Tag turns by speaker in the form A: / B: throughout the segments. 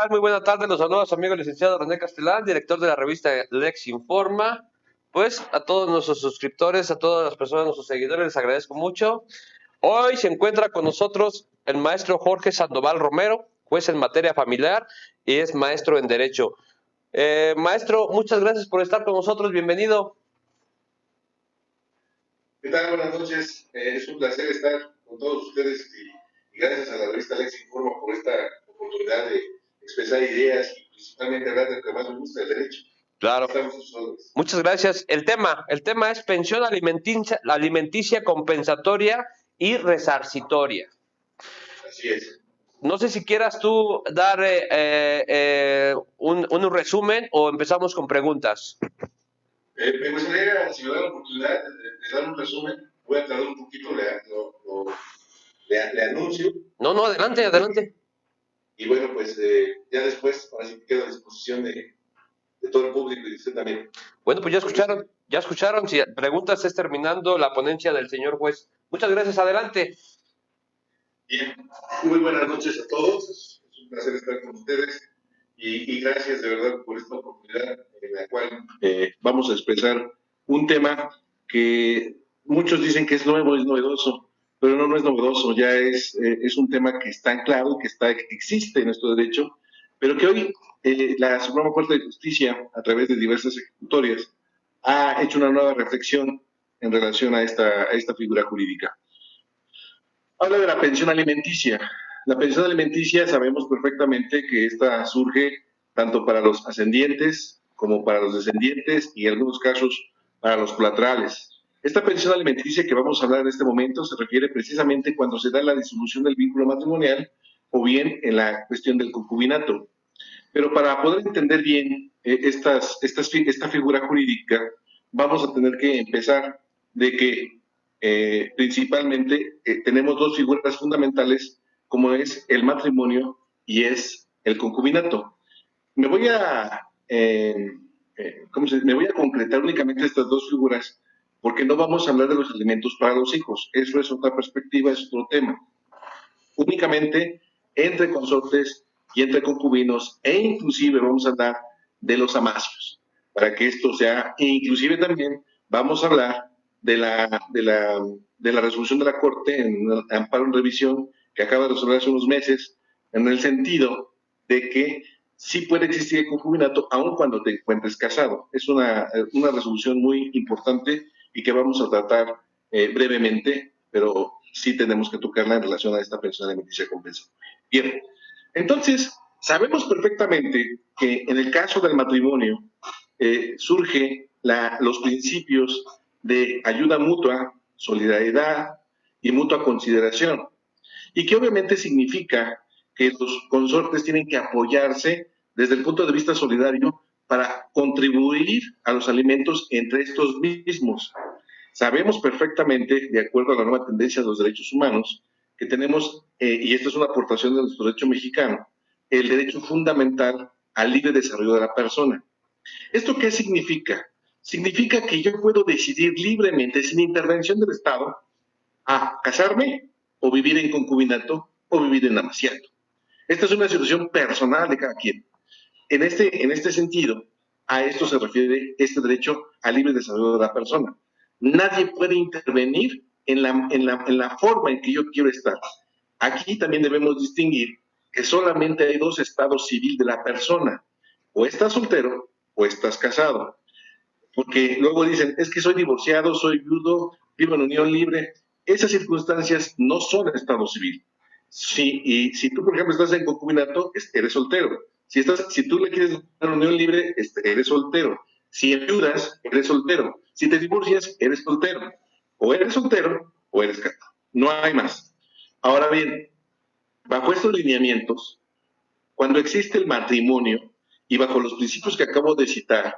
A: tal? Muy buena tarde. Los saludos amigo licenciado René Castelán, director de la revista Lex Informa. Pues a todos nuestros suscriptores, a todas las personas, nuestros seguidores, les agradezco mucho. Hoy se encuentra con nosotros el maestro Jorge Sandoval Romero, juez en materia familiar y es maestro en Derecho. Maestro, muchas gracias por estar con nosotros. Bienvenido.
B: ¿Qué tal? Buenas noches. Es un placer estar con todos ustedes y gracias a la revista Lex Informa por esta oportunidad de expresar ideas y principalmente hablar de lo que más me gusta, el derecho.
A: Claro. Muchas gracias. El tema es pensión alimenticia compensatoria y resarcitoria.
B: Así es.
A: No sé si quieras tú dar un resumen o empezamos con preguntas.
B: Me gustaría, si me da la oportunidad de dar un resumen, voy a tardar un poquito, le anuncio.
A: No, adelante.
B: Y bueno, pues ya después, ahora sí quedo a disposición de todo el público y de usted también.
A: Bueno, pues ya escucharon. Si preguntas es terminando la ponencia del señor juez. Muchas gracias, adelante.
B: Bien, muy buenas noches a todos. Es un placer estar con ustedes y gracias de verdad por esta oportunidad en la cual vamos a expresar un tema que muchos dicen que es nuevo, es novedoso, pero no es novedoso, ya es un tema que está claro, que existe en nuestro derecho, pero que hoy la Suprema Corte de Justicia, a través de diversas ejecutorias, ha hecho una nueva reflexión en relación a esta figura jurídica. Habla de la pensión alimenticia. La pensión alimenticia sabemos perfectamente que esta surge tanto para los ascendientes como para los descendientes y en algunos casos para los colaterales. Esta pensión alimenticia que vamos a hablar en este momento se refiere precisamente cuando se da la disolución del vínculo matrimonial o bien en la cuestión del concubinato. Pero para poder entender bien esta figura jurídica, vamos a tener que empezar de que principalmente tenemos dos figuras fundamentales, como es el matrimonio y es el concubinato. Me voy a concretar únicamente estas dos figuras, porque no vamos a hablar de los alimentos para los hijos. Eso es otra perspectiva, es otro tema. Únicamente entre consortes y entre concubinos, e inclusive vamos a hablar de los amacios, para que esto sea, e inclusive también vamos a hablar de la resolución de la Corte en amparo en revisión que acaba de resolver hace unos meses, en el sentido de que sí puede existir el concubinato aun cuando te encuentres casado. Es una resolución muy importante y que vamos a tratar brevemente, pero sí tenemos que tocarla en relación a esta pensión alimenticia compensatoria. Bien, entonces sabemos perfectamente que en el caso del matrimonio surge los principios de ayuda mutua, solidaridad y mutua consideración, y que obviamente significa que los consortes tienen que apoyarse desde el punto de vista solidario para contribuir a los alimentos entre estos mismos. Sabemos perfectamente, de acuerdo a la nueva tendencia de los derechos humanos, que tenemos, y esta es una aportación de nuestro derecho mexicano, el derecho fundamental al libre desarrollo de la persona. ¿Esto qué significa? Significa que yo puedo decidir libremente, sin intervención del Estado, a casarme o vivir en concubinato o vivir en amaciato. Esta es una situación personal de cada quien. En este sentido, a esto se refiere este derecho al libre desarrollo de la persona. Nadie puede intervenir en la forma en que yo quiero estar. Aquí también debemos distinguir que solamente hay dos estados civiles de la persona. O estás soltero o estás casado. Porque luego dicen, es que soy divorciado, soy viudo, vivo en unión libre. Esas circunstancias no son estado civil. Y si tú, por ejemplo, estás en concubinato, eres soltero. Si tú le quieres dar unión libre, eres soltero. Si enviudas, eres soltero. Si te divorcias, eres soltero. O eres soltero o eres casado. No hay más. Ahora bien, bajo estos lineamientos, cuando existe el matrimonio y bajo los principios que acabo de citar,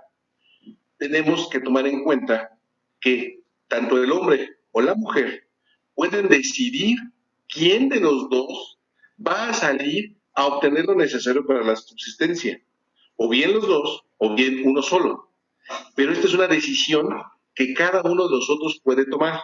B: tenemos que tomar en cuenta que tanto el hombre o la mujer pueden decidir quién de los dos va a salir a obtener lo necesario para la subsistencia, o bien los dos, o bien uno solo. Pero esta es una decisión que cada uno de nosotros puede tomar.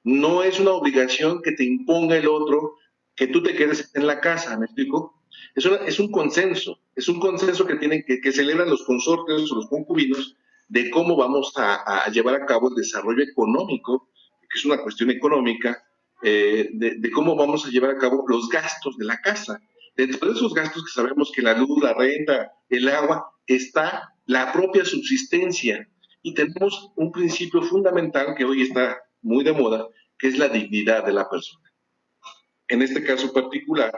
B: No es una obligación que te imponga el otro, que tú te quedes en la casa, ¿me explico? Es un consenso. Es un consenso que tienen que celebran los consortes o los concubinos de cómo vamos a llevar a cabo el desarrollo económico, que es una cuestión económica, de cómo vamos a llevar a cabo los gastos de la casa. Dentro de esos gastos que sabemos que la luz, la renta, el agua, está la propia subsistencia. Y tenemos un principio fundamental que hoy está muy de moda, que es la dignidad de la persona. En este caso particular,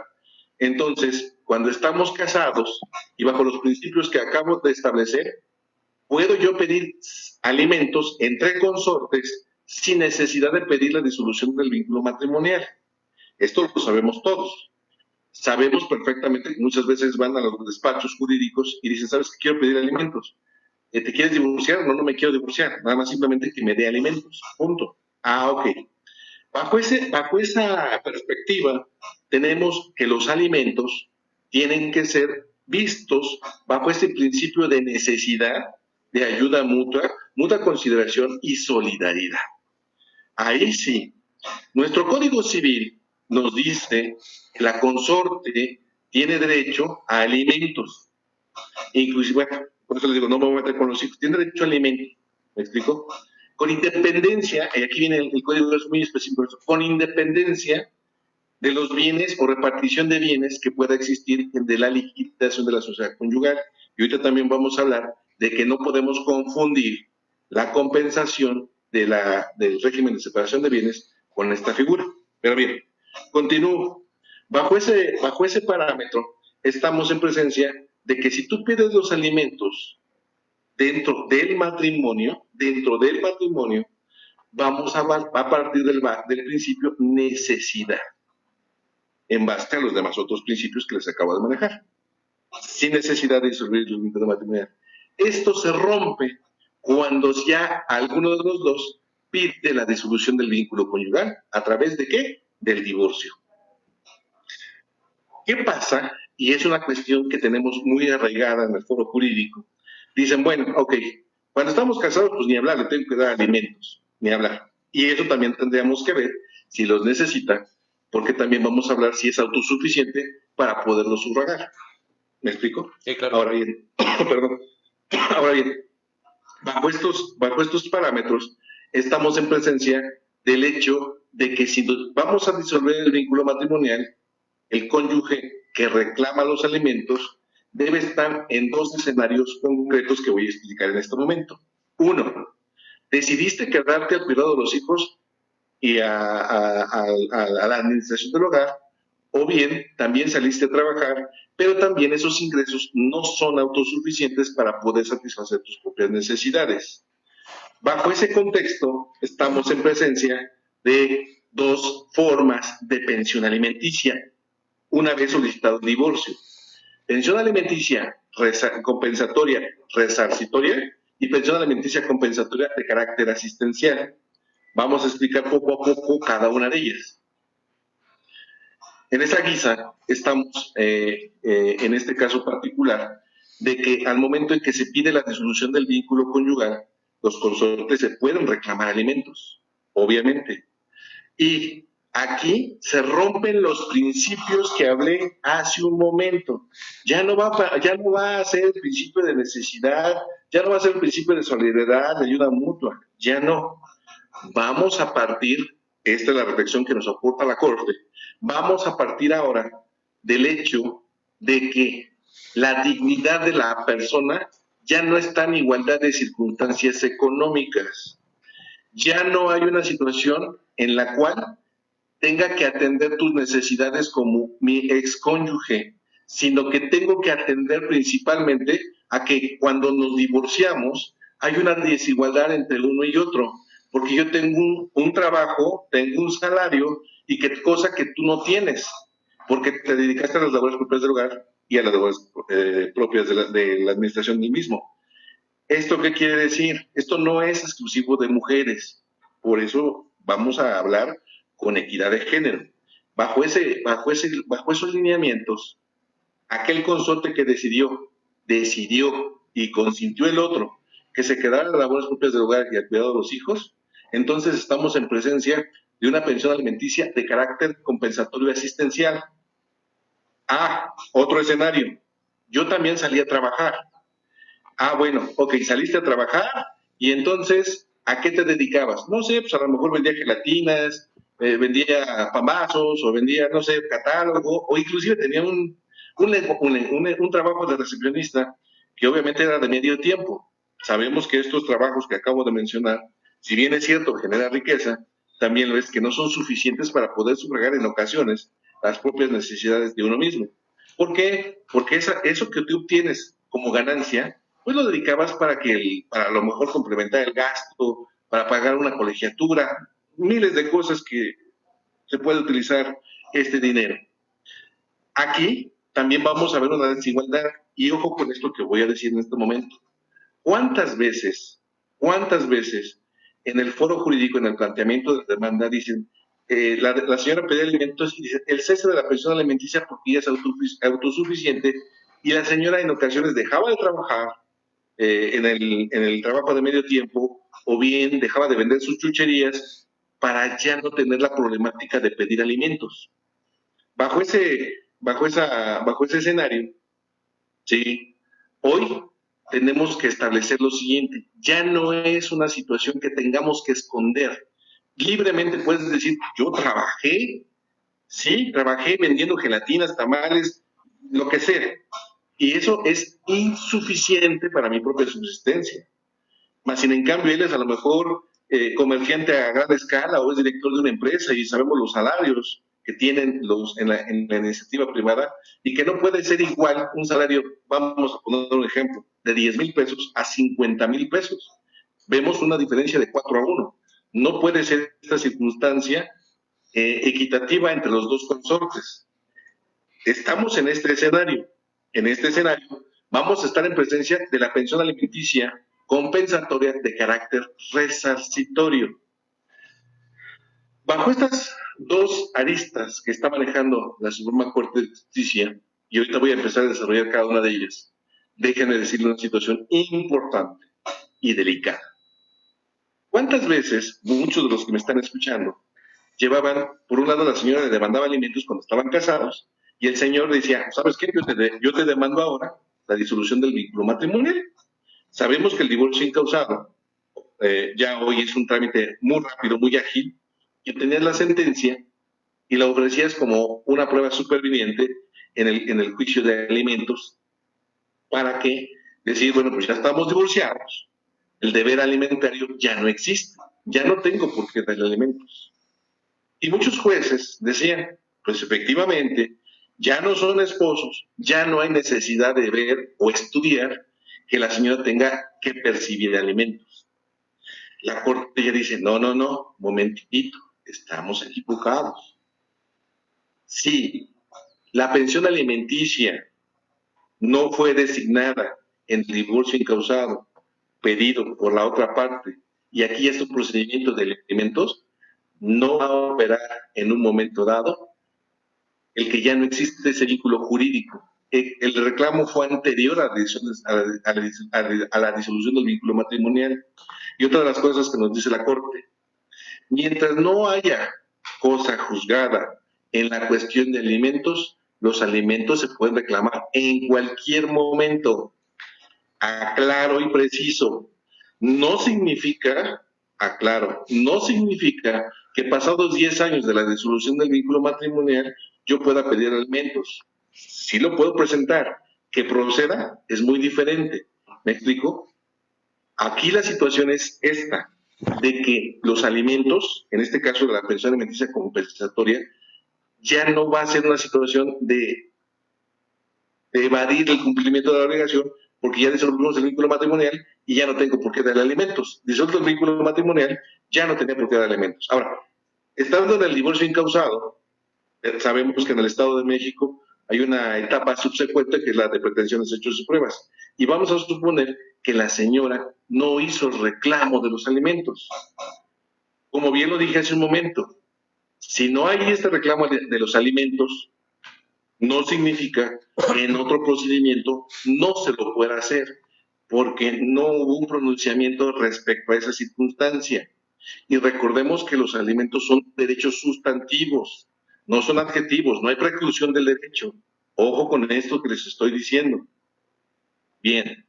B: entonces, cuando estamos casados y bajo los principios que acabo de establecer, puedo yo pedir alimentos entre consortes sin necesidad de pedir la disolución del vínculo matrimonial. Esto lo sabemos todos. Sabemos perfectamente que muchas veces van a los despachos jurídicos y dicen, ¿sabes qué? Quiero pedir alimentos. ¿Te quieres divorciar? No, no me quiero divorciar. Nada más simplemente que me dé alimentos. Punto. Ah, ok. Bajo esa perspectiva, tenemos que los alimentos tienen que ser vistos bajo este principio de necesidad, de ayuda mutua, mutua consideración y solidaridad. Ahí sí, nuestro Código Civil nos dice que la consorte tiene derecho a alimentos. Inclusive, bueno, por eso les digo, no me voy a meter con los hijos, tiene derecho a alimentos. ¿Me explico? Con independencia, y aquí viene el código es muy específico, con independencia de los bienes o repartición de bienes que pueda existir de la liquidación de la sociedad conyugal. Y ahorita también vamos a hablar de que no podemos confundir la compensación del régimen de separación de bienes con esta figura. Pero bien, continúo. Bajo ese parámetro, estamos en presencia de que si tú pides los alimentos dentro del matrimonio, vamos a partir del principio necesidad, en base a los demás otros principios que les acabo de manejar, sin necesidad de disolver el vínculo matrimonial. Esto se rompe cuando ya alguno de los dos pide la disolución del vínculo conyugal. ¿A través de qué? Del divorcio. ¿Qué pasa? Y es una cuestión que tenemos muy arraigada en el foro jurídico. Dicen, bueno, ok, cuando estamos casados, pues ni hablar, le tengo que dar alimentos, ni hablar. Y eso también tendríamos que ver si los necesita, porque también vamos a hablar si es autosuficiente para poderlo sufragar. ¿Me explico?
A: Sí, claro.
B: Ahora bien, perdón. Ahora bien, bajo estos parámetros, estamos en presencia del hecho de que si vamos a disolver el vínculo matrimonial, el cónyuge que reclama los alimentos debe estar en dos escenarios concretos que voy a explicar en este momento. Uno, decidiste quedarte al cuidado de los hijos y a la administración del hogar, o bien también saliste a trabajar, pero también esos ingresos no son autosuficientes para poder satisfacer tus propias necesidades. Bajo ese contexto, estamos en presencia de dos formas de pensión alimenticia, una vez solicitado el divorcio. Pensión alimenticia compensatoria resarcitoria y pensión alimenticia compensatoria de carácter asistencial. Vamos a explicar poco a poco cada una de ellas. En esa guisa estamos, en este caso particular, de que al momento en que se pide la disolución del vínculo conyugal, los consortes se pueden reclamar alimentos, obviamente. Y aquí se rompen los principios que hablé hace un momento. Ya no va a ser el principio de necesidad, ya no va a ser el principio de solidaridad, de ayuda mutua, ya no. Vamos a partir, esta es la reflexión que nos aporta la Corte, vamos a partir ahora del hecho de que la dignidad de la persona ya no está en igualdad de circunstancias económicas. Ya no hay una situación en la cual tenga que atender tus necesidades como mi excónyuge, sino que tengo que atender principalmente a que cuando nos divorciamos hay una desigualdad entre uno y otro, porque yo tengo un trabajo, tengo un salario, y que cosa que tú no tienes, porque te dedicaste a las labores propias del hogar y a las labores propias de la administración del mismo. ¿Esto qué quiere decir? Esto no es exclusivo de mujeres, por eso vamos a hablar con equidad de género. Bajo esos lineamientos, aquel consorte que decidió y consintió el otro que se quedara en las labores propias del hogar y al cuidado de los hijos, entonces estamos en presencia de una pensión alimenticia de carácter compensatorio asistencial. Otro escenario. yo también salí a trabajar. Ah, bueno, ok, saliste a trabajar y entonces, ¿a qué te dedicabas? No sé, pues a lo mejor vendía gelatinas, vendía pambazos o vendía, no sé, catálogo, o inclusive tenía un trabajo de recepcionista que obviamente era de medio tiempo. Sabemos que estos trabajos que acabo de mencionar, si bien es cierto, genera riqueza, también lo es que no son suficientes para poder sufragar en ocasiones las propias necesidades de uno mismo. ¿Por qué? Porque eso que tú obtienes como ganancia, pues lo dedicabas para a lo mejor complementar el gasto, para pagar una colegiatura, miles de cosas que se puede utilizar este dinero. Aquí también vamos a ver una desigualdad, y ojo con esto que voy a decir en este momento. Cuántas veces en el foro jurídico, en el planteamiento de la demanda, dicen, la señora pedía alimentos y dice, el cese de la pensión alimenticia porque ella es autosuficiente, y la señora en ocasiones dejaba de trabajar en el trabajo de medio tiempo, o bien dejaba de vender sus chucherías para ya no tener la problemática de pedir alimentos. Bajo ese escenario, ¿sí? Hoy tenemos que establecer lo siguiente, ya no es una situación que tengamos que esconder. Libremente puedes decir, yo trabajé, sí, trabajé vendiendo gelatinas, tamales, lo que sea, y eso es insuficiente para mi propia subsistencia. Más sin en cambio, él es a lo mejor comerciante a gran escala o es director de una empresa y sabemos los salarios que tienen en la iniciativa privada, y que no puede ser igual un salario, vamos a poner un ejemplo, de 10,000 pesos a 50,000 pesos. Vemos una diferencia de 4-1. No puede ser esta circunstancia equitativa entre los dos consortes. Estamos en este escenario. En este escenario vamos a estar en presencia de la pensión alimenticia compensatoria de carácter resarcitorio. Bajo estas dos aristas que está manejando la Suprema Corte de Justicia, y ahorita voy a empezar a desarrollar cada una de ellas, déjenme decirle una situación importante y delicada. ¿Cuántas veces muchos de los que me están escuchando llevaban, por un lado, la señora le demandaba alimentos cuando estaban casados, y el señor decía, ¿sabes qué? Yo te demando ahora la disolución del vínculo matrimonial. Sabemos que el divorcio incausado ya hoy es un trámite muy rápido, muy ágil, y tenías la sentencia y la ofrecías como una prueba superviviente en el juicio de alimentos, para que decir, bueno, pues ya estamos divorciados, el deber alimentario ya no existe, ya no tengo por qué darle alimentos. Y muchos jueces decían, pues efectivamente, ya no son esposos, ya no hay necesidad de ver o estudiar que la señora tenga que percibir alimentos. La corte ya dice, no, momentito, estamos equivocados. Sí, la pensión alimenticia no fue designada en el divorcio incausado pedido por la otra parte, y aquí estos procedimientos de alimentos no va a operar en un momento dado el que ya no existe ese vínculo jurídico. El reclamo fue anterior a la disolución del vínculo matrimonial. Y otra de las cosas que nos dice la Corte, mientras no haya cosa juzgada en la cuestión de alimentos, los alimentos se pueden reclamar en cualquier momento. Aclaro y preciso, no significa, no significa que pasados 10 años de la disolución del vínculo matrimonial yo pueda pedir alimentos. Sí lo puedo presentar, que proceda es muy diferente. ¿Me explico? Aquí la situación es esta, de que los alimentos, en este caso de la pensión alimenticia compensatoria, ya no va a ser una situación de evadir el cumplimiento de la obligación, porque ya disolvimos el vínculo matrimonial y ya no tengo por qué darle alimentos. Disuelto el vínculo matrimonial, ya no tenía por qué dar alimentos. Ahora, estando en el divorcio incausado, sabemos que en el Estado de México hay una etapa subsecuente que es la de pretensiones, hechos y pruebas. Y vamos a suponer que la señora no hizo el reclamo de los alimentos. Como bien lo dije hace un momento, si no hay este reclamo de los alimentos, no significa que en otro procedimiento no se lo pueda hacer, porque no hubo un pronunciamiento respecto a esa circunstancia. Y recordemos que los alimentos son derechos sustantivos, no son adjetivos, no hay preclusión del derecho. Ojo con esto que les estoy diciendo. Bien,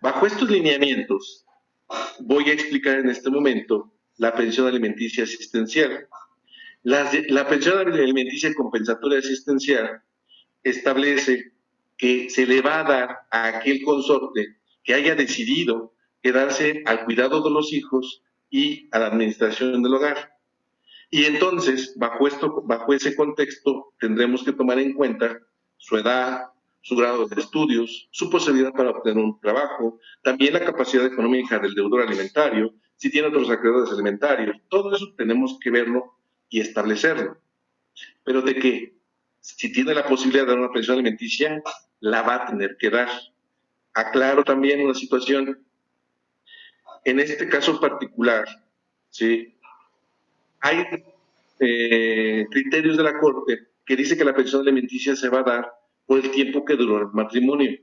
B: bajo estos lineamientos, voy a explicar en este momento la pensión alimenticia asistencial. La pensión alimenticia compensatoria asistencial establece que se le va a dar a aquel consorte que haya decidido quedarse al cuidado de los hijos y a la administración del hogar. Y entonces, bajo ese contexto, tendremos que tomar en cuenta su edad, su grado de estudios, su posibilidad para obtener un trabajo, también la capacidad económica del deudor alimentario, si tiene otros acreedores alimentarios. Todo eso tenemos que verlo y establecerlo. Pero de que si tiene la posibilidad de dar una pensión alimenticia, la va a tener que dar. Aclaro también una situación. En este caso particular, ¿sí? Hay criterios de la Corte que dice que la pensión alimenticia se va a dar por el tiempo que duró el matrimonio.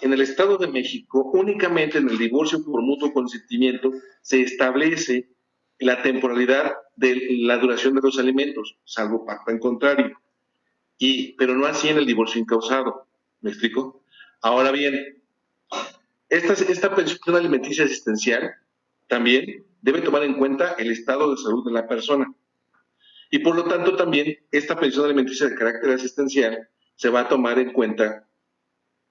B: En el Estado de México, únicamente en el divorcio por mutuo consentimiento se establece la temporalidad de la duración de los alimentos, salvo pacto en contrario, pero no así en el divorcio incausado. ¿Me explico? Ahora bien, esta pensión alimenticia asistencial también debe tomar en cuenta el estado de salud de la persona. Y por lo tanto también esta pensión alimenticia de carácter asistencial se va a tomar en cuenta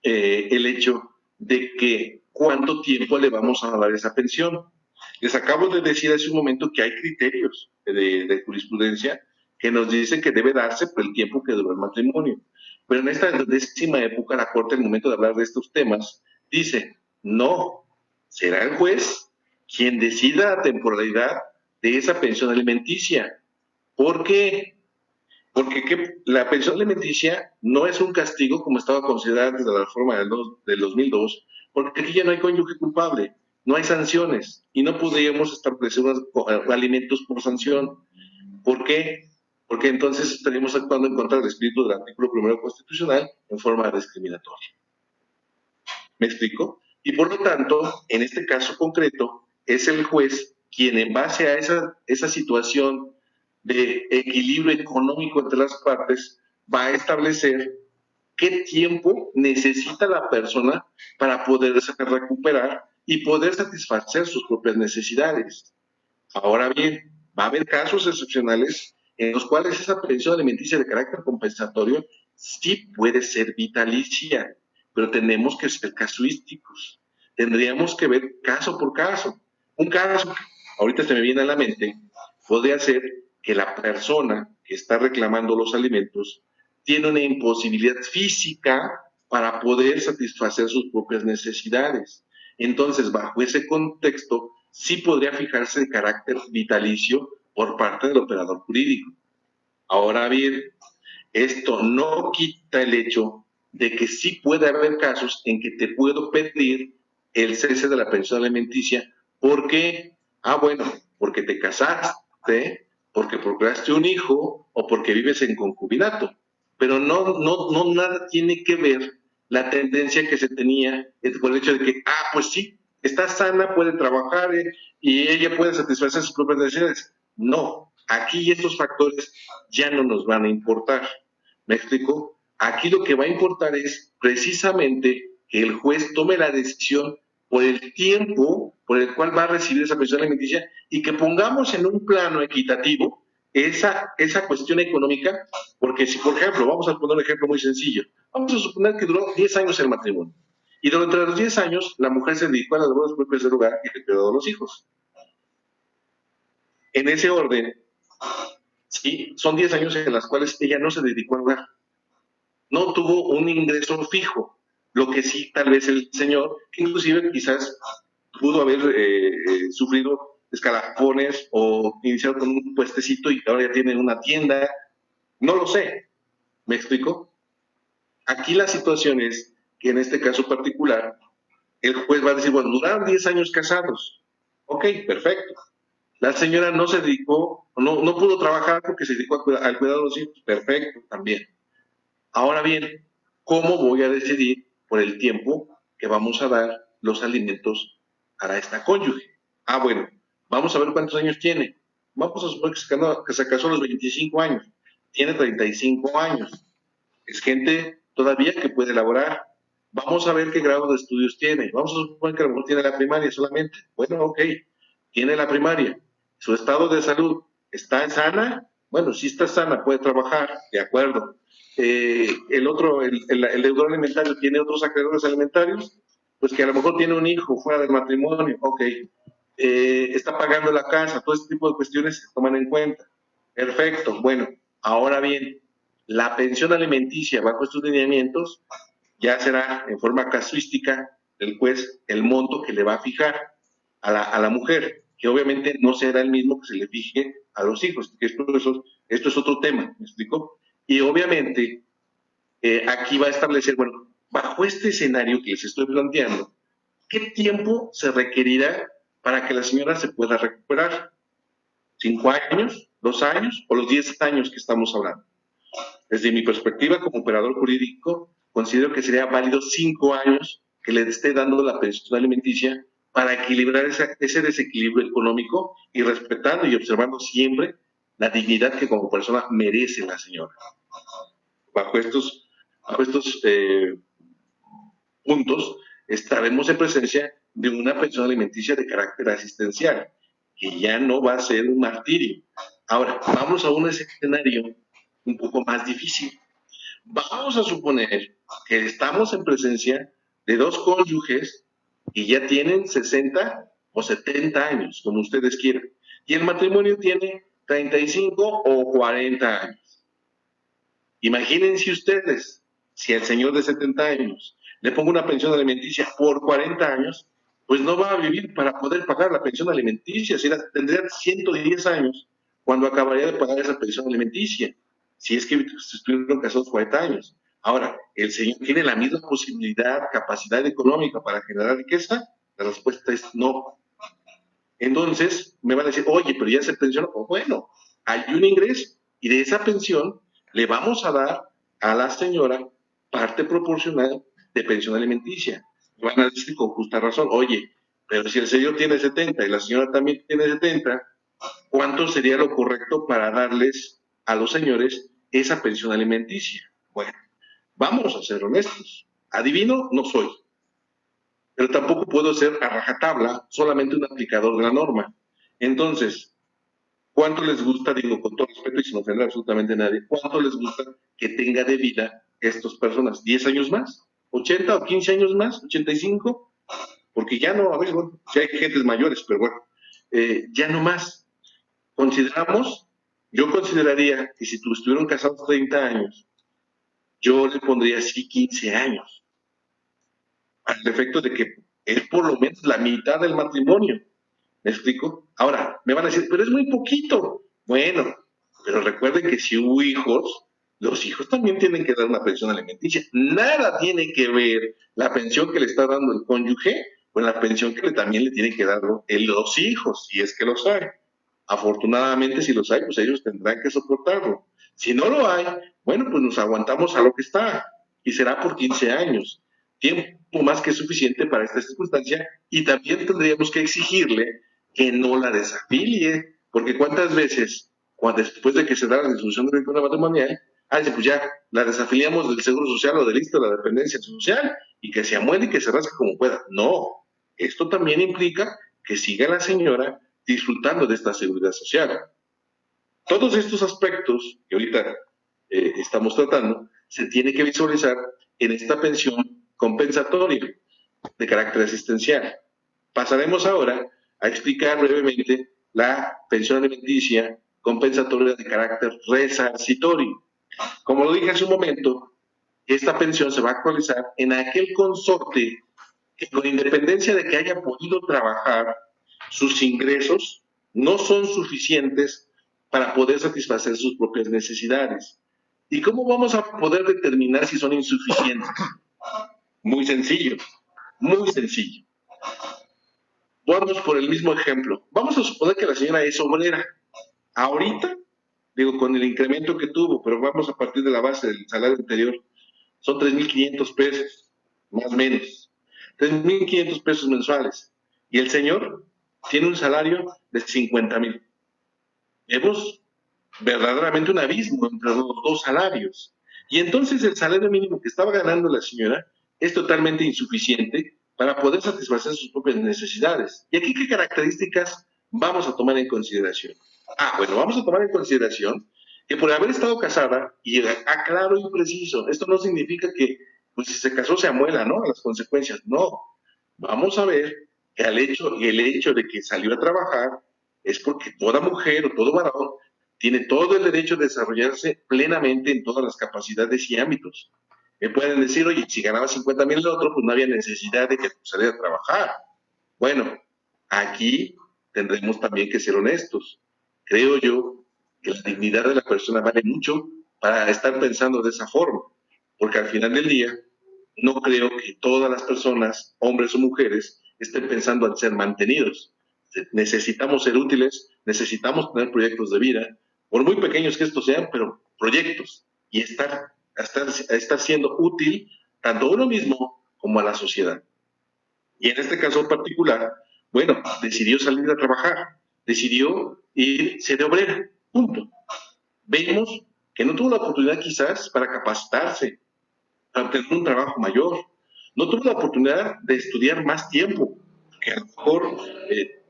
B: el hecho de que cuánto tiempo le vamos a dar esa pensión. Les acabo de decir hace un momento que hay criterios de jurisprudencia que nos dicen que debe darse por el tiempo que duró el matrimonio. Pero en esta décima época, la Corte, al momento de hablar de estos temas, dice, no, será el juez quien decida la temporalidad de esa pensión alimenticia. ¿Por qué? Porque la pensión alimenticia no es un castigo como estaba considerada desde la reforma del 2002, porque aquí ya no hay cónyuge culpable, no hay sanciones y no podríamos establecer alimentos por sanción. ¿Por qué? Porque entonces estaríamos actuando en contra del espíritu del artículo primero constitucional en forma discriminatoria. ¿Me explico? Y por lo tanto, en este caso concreto, es el juez quien en base a esa situación de equilibrio económico entre las partes va a establecer qué tiempo necesita la persona para poderse recuperar y poder satisfacer sus propias necesidades. Ahora bien, va a haber casos excepcionales en los cuales esa pensión alimenticia de carácter compensatorio sí puede ser vitalicia, pero tenemos que ser casuísticos. Tendríamos que ver caso por caso. Un caso que ahorita se me viene a la mente podría ser que la persona que está reclamando los alimentos tiene una imposibilidad física para poder satisfacer sus propias necesidades. Entonces, bajo ese contexto, sí podría fijarse el carácter vitalicio por parte del operador jurídico. Ahora bien, esto no quita el hecho de que sí puede haber casos en que te puedo pedir el cese de la pensión alimenticia. ¿Por qué? Bueno, porque te casaste, porque procreaste un hijo o porque vives en concubinato. Pero no nada tiene que ver la tendencia que se tenía por el hecho de que, pues sí, está sana, puede trabajar y ella puede satisfacer sus propias necesidades. No, aquí estos factores ya no nos van a importar. ¿Me explico? Aquí lo que va a importar es precisamente que el juez tome la decisión por el tiempo por el cual va a recibir esa pensión alimenticia y que pongamos en un plano equitativo esa cuestión económica, porque si, por ejemplo, vamos a poner un ejemplo muy sencillo, vamos a suponer que duró 10 años el matrimonio y durante los 10 años la mujer se dedicó a las labores propias del hogar y el cuidado de los hijos. En ese orden, sí, son 10 años en los cuales ella no se dedicó al hogar, no tuvo un ingreso fijo, lo que sí tal vez el señor, que inclusive quizás pudo haber sufrido escalafones o iniciado con un puestecito y ahora ya tiene una tienda, no lo sé, ¿me explico? Aquí la situación es que en este caso particular, el juez va a decir, bueno, duraron 10 años casados, ok, perfecto. La señora no se dedicó, no pudo trabajar porque se dedicó al cuidado de los hijos, perfecto, también. Ahora bien, ¿cómo voy a decidir por el tiempo que vamos a dar los alimentos a esta cónyuge? Bueno, vamos a ver cuántos años tiene. Vamos a suponer que se casó a los 25 años. Tiene 35 años. Es gente todavía que puede laborar. Vamos a ver qué grado de estudios tiene. Vamos a suponer que a lo mejor tiene la primaria solamente. Bueno, ok, tiene la primaria. Su estado de salud está sana. Bueno, si está sana, puede trabajar, de acuerdo. El deudor alimentario tiene otros acreedores alimentarios, pues que a lo mejor tiene un hijo fuera del matrimonio, ok. Está pagando la casa, todo este tipo de cuestiones se toman en cuenta. Perfecto, bueno, ahora bien, la pensión alimenticia bajo estos lineamientos ya será en forma casuística del juez el monto que le va a fijar a la mujer, que obviamente no será el mismo que se le fije a los hijos, que esto es otro tema, ¿me explico? Y obviamente aquí va a establecer, bueno, bajo este escenario que les estoy planteando, ¿qué tiempo se requerirá para que la señora se pueda recuperar? ¿5 años, 2 años o los 10 años que estamos hablando? Desde mi perspectiva como operador jurídico, considero que sería válido 5 años que le esté dando la pensión alimenticia para equilibrar ese desequilibrio económico y respetando y observando siempre la dignidad que como persona merece la señora. Bajo estos puntos, estaremos en presencia de una pensión alimenticia de carácter asistencial, que ya no va a ser un martirio. Ahora, vamos a un escenario un poco más difícil. Vamos a suponer que estamos en presencia de dos cónyuges que ya tienen 60 o 70 años, como ustedes quieran, y el matrimonio tiene 35 o 40 años. Imagínense ustedes, si el señor de 70 años le pongo una pensión alimenticia por 40 años, pues no va a vivir para poder pagar la pensión alimenticia, tendría 110 años cuando acabaría de pagar esa pensión alimenticia, si es que estuvieron casados 40 años. Ahora, ¿el señor tiene la misma posibilidad, capacidad económica para generar riqueza? La respuesta es no. Entonces, me van a decir, oye, pero ya se pensionó. Oh, bueno, hay un ingreso y de esa pensión le vamos a dar a la señora parte proporcional de pensión alimenticia. Me van a decir con justa razón, oye, pero si el señor tiene 70 y la señora también tiene 70, ¿cuánto sería lo correcto para darles a los señores esa pensión alimenticia? Bueno, vamos a ser honestos. Adivino no soy, pero tampoco puedo ser a rajatabla solamente un aplicador de la norma. Entonces, ¿cuánto les gusta, digo con todo respeto y sin ofender absolutamente a nadie, cuánto les gusta que tenga de vida estas personas? ¿10 años más? ¿80 o 15 años más? ¿85? Porque ya no, a veces, bueno, si hay gentes mayores, pero bueno, ya no más. Yo consideraría que si estuvieron casados 30 años, yo le pondría así 15 años, al efecto de que es por lo menos la mitad del matrimonio. ¿Me explico? Ahora, me van a decir, pero es muy poquito. Bueno, pero recuerden que si hubo hijos, los hijos también tienen que dar una pensión alimenticia. Nada tiene que ver la pensión que le está dando el cónyuge con la pensión que también le tienen que dar los hijos, si es que los hay. Afortunadamente, si los hay, pues ellos tendrán que soportarlo. Si no lo hay, bueno, pues nos aguantamos a lo que está y será por 15 años. Tiempo más que suficiente para esta circunstancia y también tendríamos que exigirle que no la desafilie, porque cuántas veces, después de que se da la disolución del vínculo matrimonial, dice, pues ya la desafiliamos del Seguro Social o del ISSSTE o la dependencia social y que se amuele y que se rasque como pueda. No, esto también implica que siga la señora disfrutando de esta seguridad social. Todos estos aspectos que ahorita estamos tratando se tiene que visualizar en esta pensión compensatoria de carácter asistencial. Pasaremos ahora a explicar brevemente la pensión alimenticia compensatoria de carácter resarcitorio. Como lo dije hace un momento, esta pensión se va a actualizar en aquel consorte que con independencia de que haya podido trabajar, sus ingresos no son suficientes para poder satisfacer sus propias necesidades. ¿Y cómo vamos a poder determinar si son insuficientes? Muy sencillo, muy sencillo. Vamos por el mismo ejemplo. Vamos a suponer que la señora es obrera. Ahorita, digo, con el incremento que tuvo, pero vamos a partir de la base del salario anterior, son 3,500 pesos, más o menos. 3,500 pesos mensuales. Y el señor tiene un salario de 50,000. Vemos verdaderamente un abismo entre los dos salarios. Y entonces el salario mínimo que estaba ganando la señora es totalmente insuficiente para poder satisfacer sus propias necesidades. ¿Y aquí qué características vamos a tomar en consideración? Bueno, vamos a tomar en consideración que por haber estado casada, y aclaro y preciso, esto no significa que pues si se casó se amuela, ¿no? A las consecuencias, no. Vamos a ver que el hecho de que salió a trabajar es porque toda mujer o todo varón tiene todo el derecho de desarrollarse plenamente en todas las capacidades y ámbitos. Me pueden decir, oye, si ganaba 50,000 el otro, pues no había necesidad de que saliera a trabajar. Bueno, aquí tendremos también que ser honestos. Creo yo que la dignidad de la persona vale mucho para estar pensando de esa forma, porque al final del día no creo que todas las personas, hombres o mujeres, estén pensando en ser mantenidos. Necesitamos ser útiles, necesitamos tener proyectos de vida, por muy pequeños que estos sean, pero proyectos, y estar siendo útil tanto a uno mismo como a la sociedad. Y en este caso particular, bueno, decidió salir a trabajar, decidió irse de obrera, punto. Vemos que no tuvo la oportunidad quizás para capacitarse, para tener un trabajo mayor, no tuvo la oportunidad de estudiar más tiempo, que a lo mejor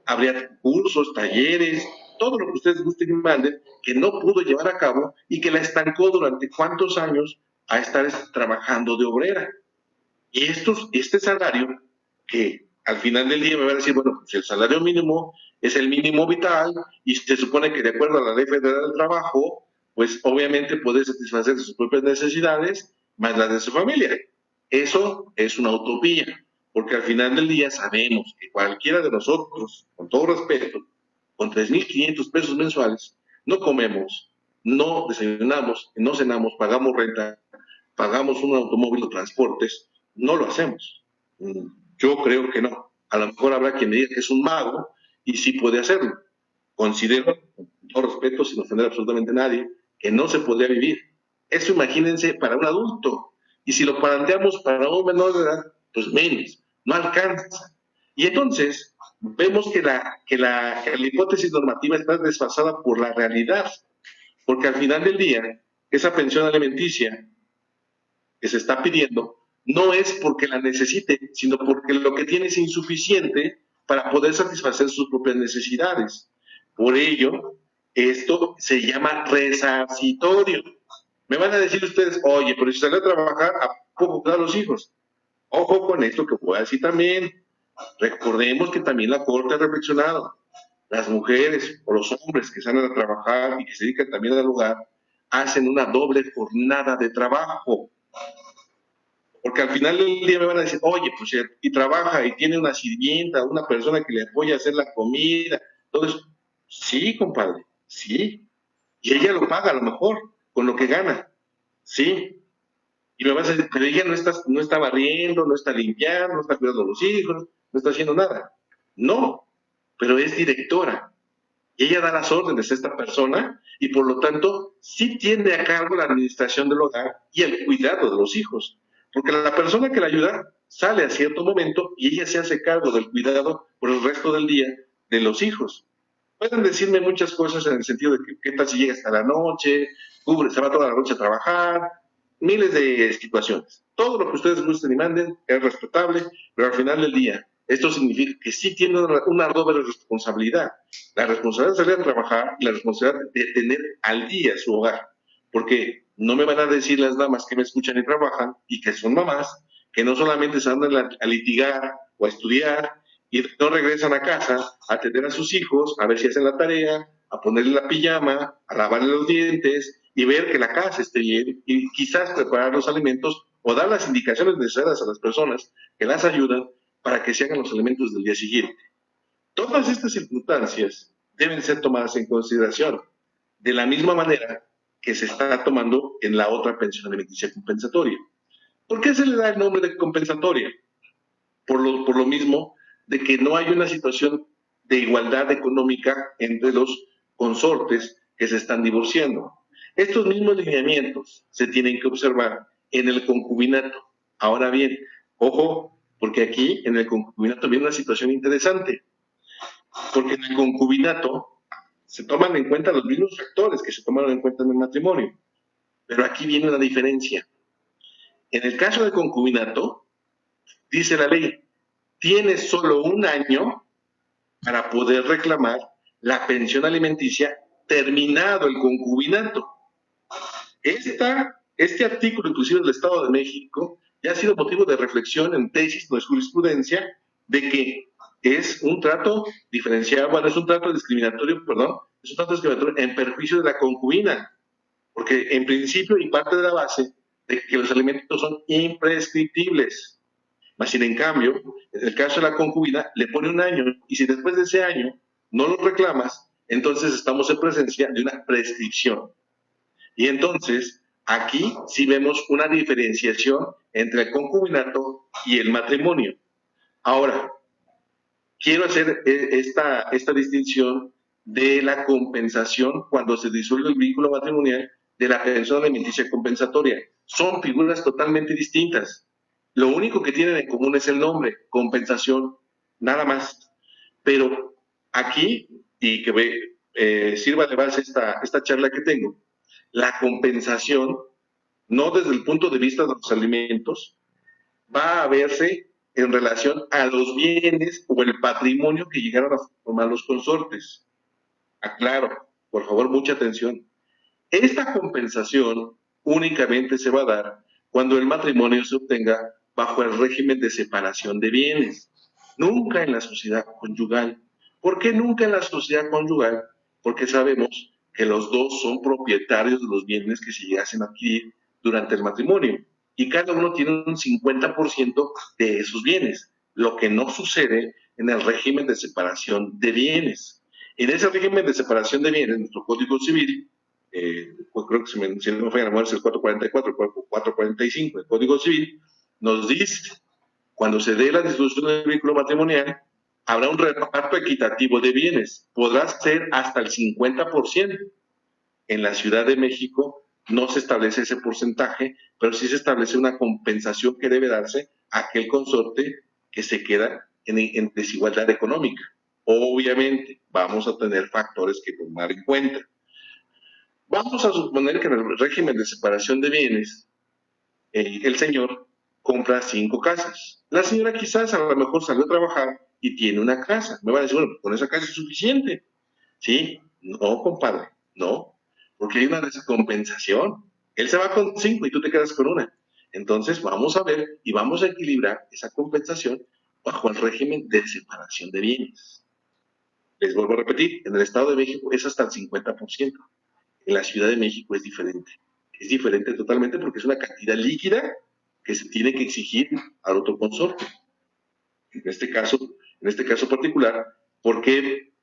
B: habría cursos, talleres, todo lo que ustedes gusten y manden, que no pudo llevar a cabo y que la estancó durante cuántos años a estar trabajando de obrera. Y este salario, que al final del día me va a decir, bueno, pues el salario mínimo es el mínimo vital y se supone que de acuerdo a la Ley Federal del Trabajo, pues obviamente puede satisfacer sus propias necesidades más las de su familia. Eso es una utopía, porque al final del día sabemos que cualquiera de nosotros, con todo respeto, con 3,500 pesos mensuales, no comemos, no desayunamos, no cenamos, pagamos renta, pagamos un automóvil o transportes, no lo hacemos. Yo creo que no. A lo mejor habrá quien diga que es un mago y sí puede hacerlo. Considero, con todo respeto, sin ofender absolutamente a nadie, que no se podría vivir. Eso imagínense para un adulto. Y si lo planteamos para un menor de edad, pues menos, no alcanza. Y entonces vemos que la hipótesis normativa está desfasada por la realidad, porque al final del día, esa pensión alimenticia que se está pidiendo no es porque la necesite, sino porque lo que tiene es insuficiente para poder satisfacer sus propias necesidades. Por ello, esto se llama resarcitorio. Me van a decir ustedes, oye, pero si sale a trabajar, ¿a poco cuidar a los hijos? Ojo con esto que voy a decir también. Recordemos que también la Corte ha reflexionado. Las mujeres o los hombres que salen a trabajar y que se dedican también al hogar hacen una doble jornada de trabajo. Porque al final del día me van a decir, oye, pues y trabaja y tiene una sirvienta, una persona que le apoya a hacer la comida, todo eso. Sí, compadre, sí. Y ella lo paga a lo mejor con lo que gana. Sí. Y me vas a decir, pero ella no está barriendo, no está limpiando, no está cuidando a los hijos, no está haciendo nada. No, pero es directora. Y ella da las órdenes a esta persona y por lo tanto sí tiene a cargo la administración del hogar y el cuidado de los hijos. Porque la persona que la ayuda sale a cierto momento y ella se hace cargo del cuidado por el resto del día de los hijos. Pueden decirme muchas cosas en el sentido de que qué tal si llega hasta la noche, se va toda la noche a trabajar, miles de situaciones. Todo lo que ustedes gusten y manden es respetable, pero al final del día, esto significa que sí tienen una doble responsabilidad. La responsabilidad de salir a trabajar y la responsabilidad de tener al día su hogar. Porque no me van a decir las damas que me escuchan y trabajan y que son mamás, que no solamente se andan a litigar o a estudiar y no regresan a casa a atender a sus hijos, a ver si hacen la tarea, a ponerle la pijama, a lavarle los dientes y ver que la casa esté bien y quizás preparar los alimentos o dar las indicaciones necesarias a las personas que las ayudan para que se hagan los alimentos del día siguiente. Todas estas circunstancias deben ser tomadas en consideración de la misma manera que se está tomando en la otra pensión alimenticia compensatoria. ¿Por qué se le da el nombre de compensatoria? Por lo mismo de que no hay una situación de igualdad económica entre los consortes que se están divorciando. Estos mismos lineamientos se tienen que observar en el concubinato. Ahora bien, ojo, porque aquí en el concubinato viene una situación interesante, porque en el concubinato se toman en cuenta los mismos factores que se tomaron en cuenta en el matrimonio, pero aquí viene una diferencia. En el caso del concubinato, Dice la ley, tienes solo un año para poder reclamar la pensión alimenticia terminado el concubinato. Este artículo, inclusive del Estado de México, ya ha sido motivo de reflexión en tesis, no es jurisprudencia, de que es un trato diferenciado, bueno, es un trato discriminatorio, perdón, es un trato discriminatorio en perjuicio de la concubina, porque en principio y parte de la base de que los alimentos son imprescriptibles. Mas, sin en cambio, en el caso de la concubina, le pone un año, y si después de ese año no lo reclamas, entonces estamos en presencia de una prescripción. Y entonces, aquí sí vemos una diferenciación entre el concubinato y el matrimonio. Ahora, quiero hacer esta distinción de la compensación cuando se disuelve el vínculo matrimonial de la pensión alimenticia compensatoria. Son figuras totalmente distintas. Lo único que tienen en común es el nombre, compensación, nada más. Pero aquí, y que sirva de base esta charla que tengo, la compensación, no desde el punto de vista de los alimentos, va a verse en relación a los bienes o el patrimonio que llegaron a formar los consortes. Aclaro, por favor, mucha atención. Esta compensación únicamente se va a dar cuando el matrimonio se obtenga bajo el régimen de separación de bienes, nunca en la sociedad conyugal. ¿Por qué nunca en la sociedad conyugal? Porque sabemos que los dos son propietarios de los bienes que se llegasen a adquirir durante el matrimonio y cada uno tiene un 50% de esos bienes, lo que no sucede en el régimen de separación de bienes. En ese régimen de separación de bienes, nuestro Código Civil, pues creo que si no me falla la memoria es el 444, el 445 del Código Civil, nos dice, cuando se dé la disolución del vínculo matrimonial, habrá un reparto equitativo de bienes, podrá ser hasta el 50%. En la Ciudad de México no se establece ese porcentaje, pero sí se establece una compensación que debe darse a aquel consorte que se queda en desigualdad económica. Obviamente, vamos a tener factores que tomar en cuenta. Vamos a suponer que en el régimen de separación de bienes, el señor compra 5 casas. La señora quizás a lo mejor salió a trabajar y tiene una casa. Me va a decir, bueno, con esa casa es suficiente. ¿Sí? No, compadre, no. Porque hay una descompensación. Él se va con 5 y tú te quedas con una. Entonces vamos a ver y vamos a equilibrar esa compensación bajo el régimen de separación de bienes. Les vuelvo a repetir, en el Estado de México es hasta el 50%. En la Ciudad de México es diferente. Es diferente totalmente porque es una cantidad líquida que se tiene que exigir al otro consorte. En este caso particular, ¿por qué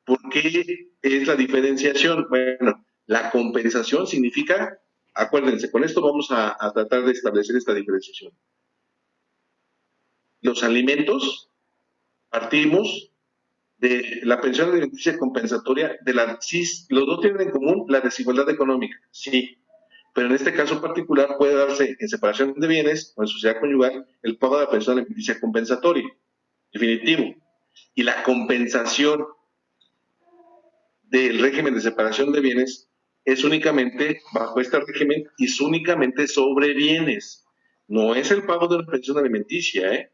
B: es la diferenciación? Bueno, la compensación significa, acuérdense, con esto vamos a tratar de establecer esta diferenciación. Los alimentos, partimos de la pensión alimenticia compensatoria, los dos tienen en común la desigualdad económica, sí, pero en este caso particular puede darse en separación de bienes o en sociedad conyugal el pago de la pensión alimenticia compensatoria, definitivo. Y la compensación del régimen de separación de bienes es únicamente bajo este régimen y es únicamente sobre bienes. No es el pago de una pensión alimenticia,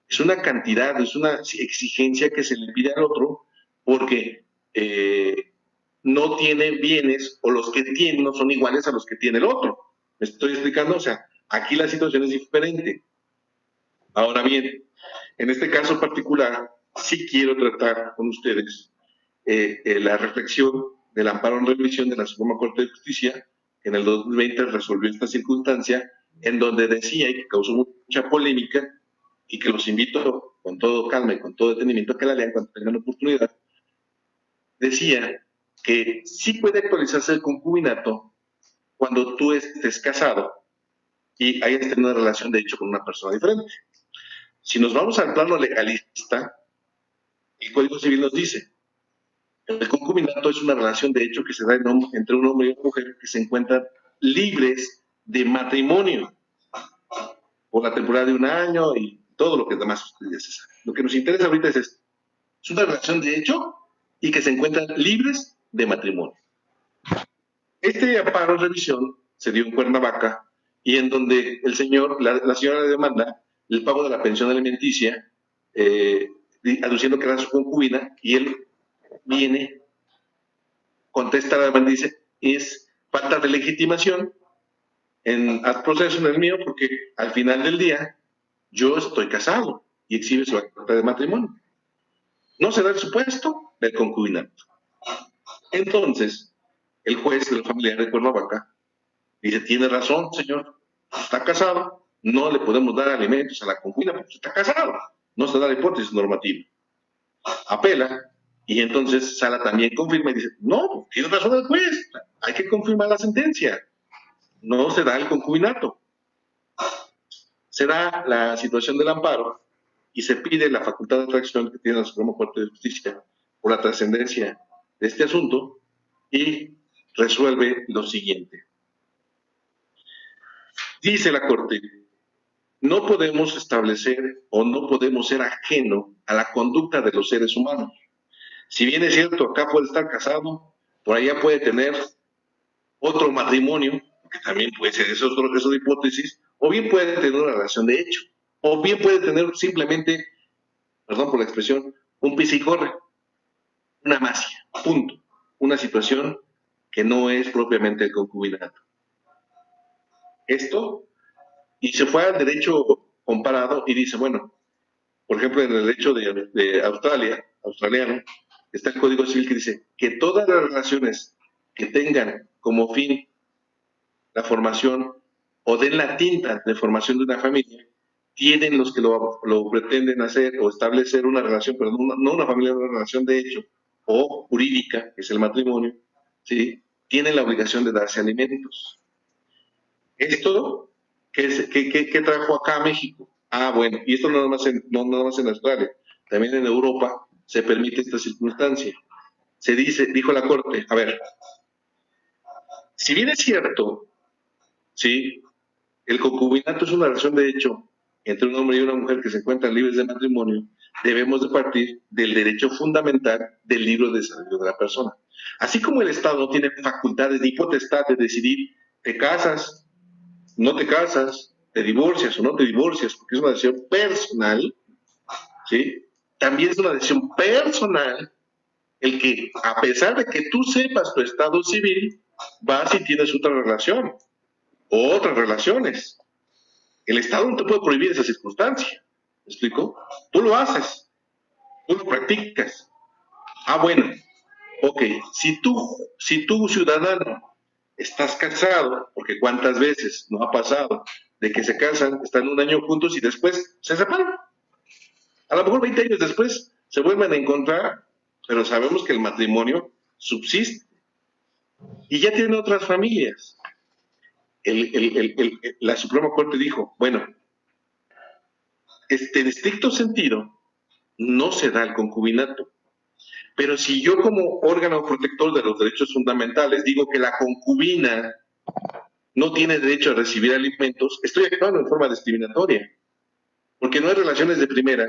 B: es una cantidad, es una exigencia que se le pide al otro porque no tiene bienes o los que tiene no son iguales a los que tiene el otro. ¿Me estoy explicando? O sea, aquí la situación es diferente. Ahora bien, en este caso particular, sí quiero tratar con ustedes la reflexión del amparo en revisión de la Suprema Corte de Justicia, que en el 2020 resolvió esta circunstancia, en donde decía, y que causó mucha polémica, y que los invito con todo calma y con todo detenimiento a que la lean cuando tengan oportunidad, decía que sí puede actualizarse el concubinato cuando tú estés casado y hayas tenido una relación de hecho con una persona diferente. Si nos vamos al plano legalista, el Código Civil nos dice, el concubinato es una relación de hecho que se da entre un hombre y una mujer que se encuentran libres de matrimonio por la temporada de un año y todo lo que demás ustedes saben. Lo que nos interesa ahorita es esto. Es una relación de hecho y que se encuentran libres de matrimonio. Este amparo en revisión se dio en Cuernavaca y en donde el señor, la señora le demanda el pago de la pensión alimenticia, aduciendo que era su concubina, y él viene, contesta la demanda y dice, es falta de legitimación al proceso en el mío, porque al final del día yo estoy casado y exhibe su acta de matrimonio. No se da el supuesto del concubinato. Entonces, el juez de la familia de Cuernavaca dice, tiene razón, señor, está casado, no le podemos dar alimentos a la concubina porque está casado, no se da la hipótesis normativa. Apela, y entonces Sala también confirma y dice, no, tiene razón el juez, hay que confirmar la sentencia, no se da el concubinato. Se da la situación del amparo y se pide la facultad de atracción que tiene la Suprema Corte de Justicia por la trascendencia de este asunto y resuelve lo siguiente. Dice la Corte, no podemos establecer o no podemos ser ajeno a la conducta de los seres humanos. Si bien es cierto, acá puede estar casado, por allá puede tener otro matrimonio, que también puede ser esa hipótesis, o bien puede tener una relación de hecho, o bien puede tener simplemente, perdón por la expresión, un pisa y corre, una masia, punto. Una situación que no es propiamente el concubinato. Esto, y se fue al derecho comparado y dice, bueno, por ejemplo, en el derecho de australiano, está el Código Civil que dice que todas las relaciones que tengan como fin la formación o den la tinta de formación de una familia, tienen los que lo pretenden hacer o establecer una relación, pero no una familia, una relación de hecho o jurídica, que es el matrimonio, ¿sí? Tienen la obligación de darse alimentos. Esto, ¿qué trajo acá a México? Ah, bueno, y esto no nada más en Australia, también en Europa se permite esta circunstancia. Se dice, dijo la Corte, a ver, si bien es cierto, ¿sí? El concubinato es una relación de hecho entre un hombre y una mujer que se encuentran libres de matrimonio, debemos de partir del derecho fundamental del libre desarrollo de la persona. Así como el Estado no tiene facultades ni potestad de decidir, te casas, no te casas, te divorcias o no te divorcias, porque es una decisión personal, ¿sí? También es una decisión personal el que, a pesar de que tú sepas tu estado civil, vas y tienes otra relación o otras relaciones. El Estado no te puede prohibir esa circunstancia. ¿Me explico? Tú lo haces, tú lo practicas. Ah, bueno, ok, si tú ciudadano estás casado, porque cuántas veces no ha pasado de que se casan, están un año juntos y después se separan. A lo mejor 20 años después se vuelven a encontrar, pero sabemos que el matrimonio subsiste y ya tienen otras familias. La Suprema Corte dijo, bueno, en estricto sentido no se da el concubinato, pero si yo como órgano protector de los derechos fundamentales digo que la concubina no tiene derecho a recibir alimentos, estoy actuando en forma discriminatoria, porque no hay relaciones de primera,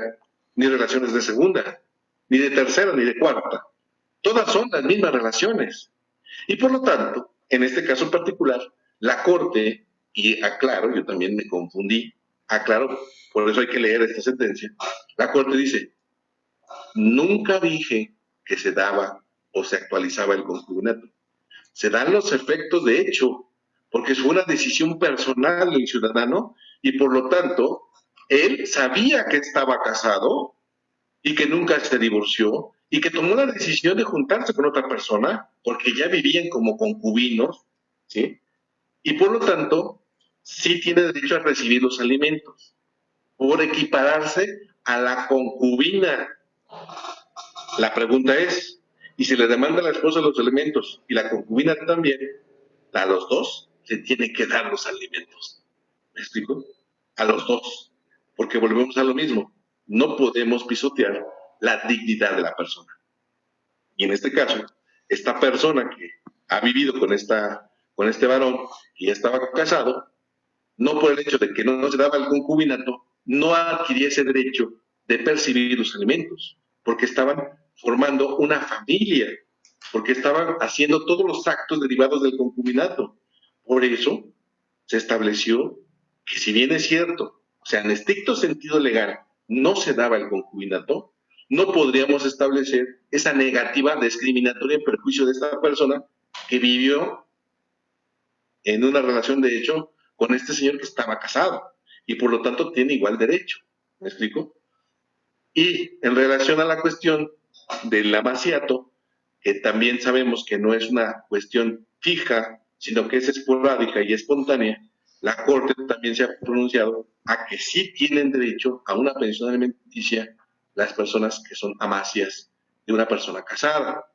B: ni relaciones de segunda, ni de tercera, ni de cuarta. Todas son las mismas relaciones. Y por lo tanto, en este caso particular, la Corte, y aclaro, yo también me confundí, aclaro, por eso hay que leer esta sentencia, la Corte dice, nunca dije que se daba o se actualizaba el concubinato. Se dan los efectos de hecho, porque fue una decisión personal del ciudadano y por lo tanto, él sabía que estaba casado y que nunca se divorció y que tomó la decisión de juntarse con otra persona porque ya vivían como concubinos, ¿sí? Y por lo tanto, sí tiene derecho a recibir los alimentos por equipararse a la concubina. La pregunta es, ¿y si le demanda a la esposa los alimentos y la concubina también, a los dos se tienen que dar los alimentos? ¿Me explico? A los dos. Porque volvemos a lo mismo. No podemos pisotear la dignidad de la persona. Y en este caso, esta persona que ha vivido con este varón y ya estaba casado, no por el hecho de que no se daba el concubinato, no adquiría ese derecho de percibir los alimentos, porque estaban formando una familia, porque estaban haciendo todos los actos derivados del concubinato. Por eso se estableció que si bien es cierto, sea, en estricto sentido legal, no se daba el concubinato, no podríamos establecer esa negativa discriminatoria en perjuicio de esta persona que vivió en una relación de hecho con este señor que estaba casado y por lo tanto tiene igual derecho. ¿Me explico? Y en relación a la cuestión del amaciato, que también sabemos que no es una cuestión fija, sino que es esporádica y espontánea, la Corte también se ha pronunciado a que sí tienen derecho a una pensión alimenticia las personas que son amacias de una persona casada,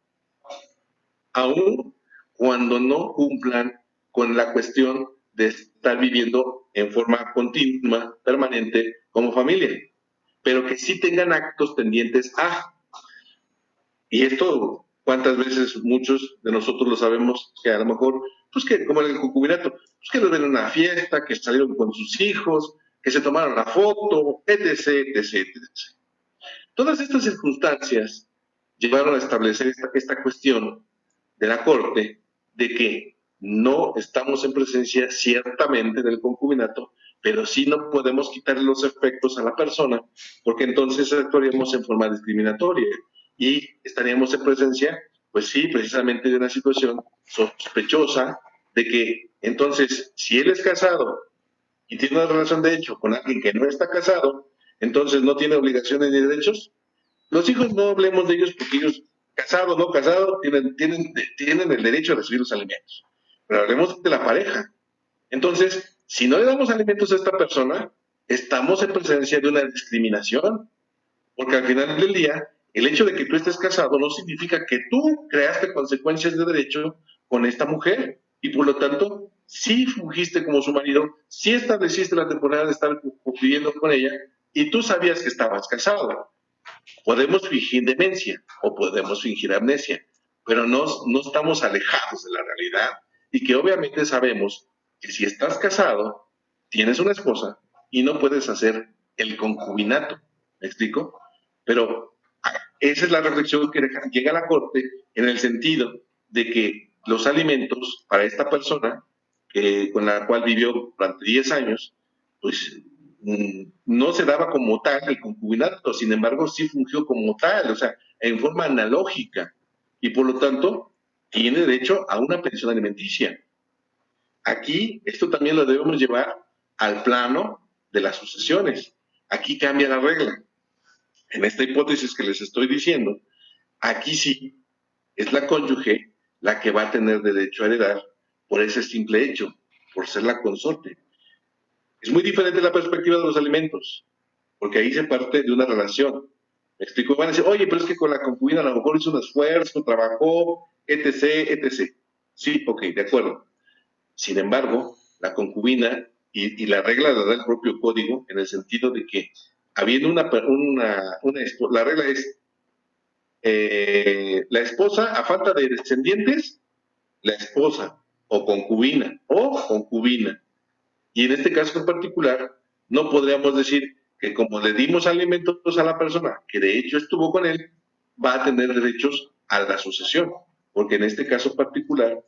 B: aun cuando no cumplan con la cuestión de estar viviendo en forma continua, permanente, como familia, pero que sí tengan actos tendientes a. Y esto, ¿cuántas veces muchos de nosotros lo sabemos? Que a lo mejor, pues que como en el concubinato, pues que nos ven en una fiesta, que salieron con sus hijos, que se tomaron la foto, etc., etc., etc. Todas estas circunstancias llevaron a establecer esta cuestión de la Corte de que no estamos en presencia ciertamente del concubinato, pero sí no podemos quitarle los efectos a la persona, porque entonces actuaríamos en forma discriminatoria y estaríamos en presencia, pues sí, precisamente de una situación sospechosa de que entonces, si él es casado y tiene una relación de hecho con alguien que no está casado, entonces no tiene obligaciones ni derechos. Los hijos no hablemos de ellos porque ellos, casado o no casado, tienen el derecho a recibir los alimentos. Pero hablemos de la pareja. Entonces, si no le damos alimentos a esta persona, estamos en presencia de una discriminación. Porque al final del día, el hecho de que tú estés casado no significa que tú creaste consecuencias de derecho con esta mujer. Y por lo tanto, sí fungiste como su marido, sí estableciste la temporada de estar viviendo con ella y tú sabías que estabas casado. Podemos fingir demencia o podemos fingir amnesia, pero no estamos alejados de la realidad y que obviamente sabemos que si estás casado, tienes una esposa y no puedes hacer el concubinato. ¿Me explico? Pero esa es la reflexión que llega a la Corte en el sentido de que los alimentos para esta persona con la cual vivió durante 10 años, pues no se daba como tal el concubinato, sin embargo sí fungió como tal, o sea, en forma analógica, y por lo tanto tiene derecho a una pensión alimenticia. Aquí esto también lo debemos llevar al plano de las sucesiones. Aquí cambia la regla. En esta hipótesis que les estoy diciendo, aquí sí es la cónyuge la que va a tener derecho a heredar por ese simple hecho, por ser la consorte. Es muy diferente la perspectiva de los alimentos, porque ahí se parte de una relación. Me explico, van a decir, oye, pero es que con la concubina a lo mejor hizo un esfuerzo, trabajó, etc., etc. Sí, ok, de acuerdo. Sin embargo, la concubina y la regla la da el propio código en el sentido de que habiendo la regla es la esposa, a falta de descendientes, la esposa o concubina. Y en este caso en particular, no podríamos decir que como le dimos alimentos a la persona que de hecho estuvo con él, va a tener derechos a la sucesión, porque en este caso particular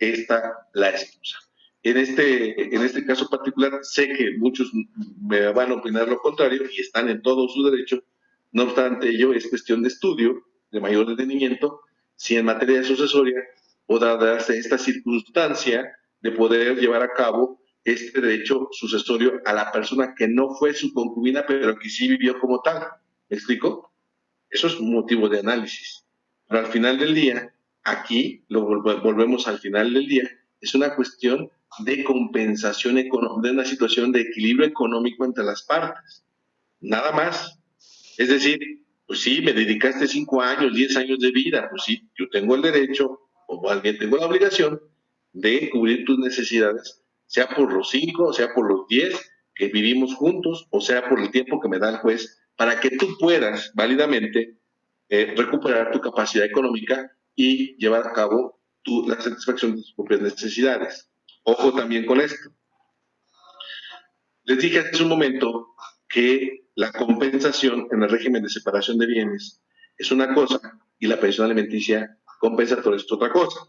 B: está la esposa. En este caso particular, sé que muchos me van a opinar lo contrario y están en todo su derecho, no obstante ello es cuestión de estudio, de mayor detenimiento, si en materia de sucesoria podrá darse esta circunstancia de poder llevar a cabo este derecho sucesorio a la persona que no fue su concubina, pero que sí vivió como tal. ¿Me explico? Eso es un motivo de análisis. Pero al final del día, aquí, volvemos al final del día, es una cuestión de compensación económica, de una situación de equilibrio económico entre las partes. Nada más. Es decir, pues sí, me dedicaste 5 años, 10 años de vida, pues sí, yo tengo el derecho, o más bien tengo la obligación de cubrir tus necesidades, sea por los 5, o sea por los 10 que vivimos juntos, o sea por el tiempo que me da el juez, para que tú puedas válidamente recuperar tu capacidad económica y llevar a cabo la satisfacción de tus propias necesidades. Ojo también con esto. Les dije hace un momento que la compensación en el régimen de separación de bienes es una cosa y la pensión alimenticia compensatoria es otra cosa.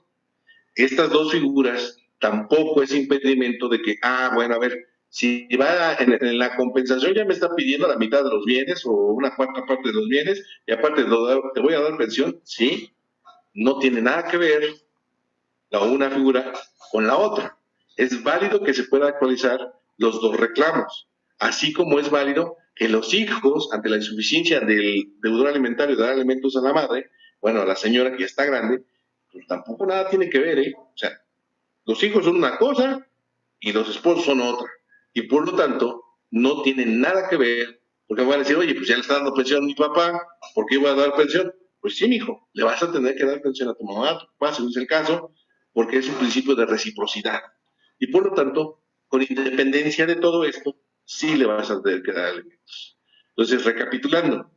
B: Estas dos figuras tampoco es impedimento de que, bueno, a ver, Si va en la compensación ya me está pidiendo la mitad de los bienes o una cuarta parte de los bienes y aparte te voy a dar pensión, sí, no tiene nada que ver la una figura con la otra. Es válido que se pueda actualizar los dos reclamos, así como es válido que los hijos, ante la insuficiencia del deudor alimentario de dar alimentos a la madre, bueno, a la señora que ya está grande, pues tampoco nada tiene que ver, ¿eh? O sea, los hijos son una cosa y los esposos son otra. Y por lo tanto, no tienen nada que ver, porque me van a decir, oye, pues ya le está dando pensión a mi papá, ¿por qué iba a dar pensión? Pues sí, mijo, le vas a tener que dar pensión a tu mamá, a tu papá, según es el caso, porque es un principio de reciprocidad. Y por lo tanto, con independencia de todo esto, sí le vas a tener que dar alimentos. Entonces, recapitulando,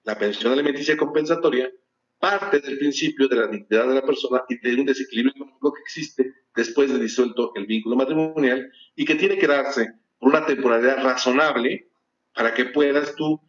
B: la pensión alimenticia compensatoria parte del principio de la dignidad de la persona y de un desequilibrio económico que existe después de disuelto el vínculo matrimonial y que tiene que darse por una temporalidad razonable para que puedas tú,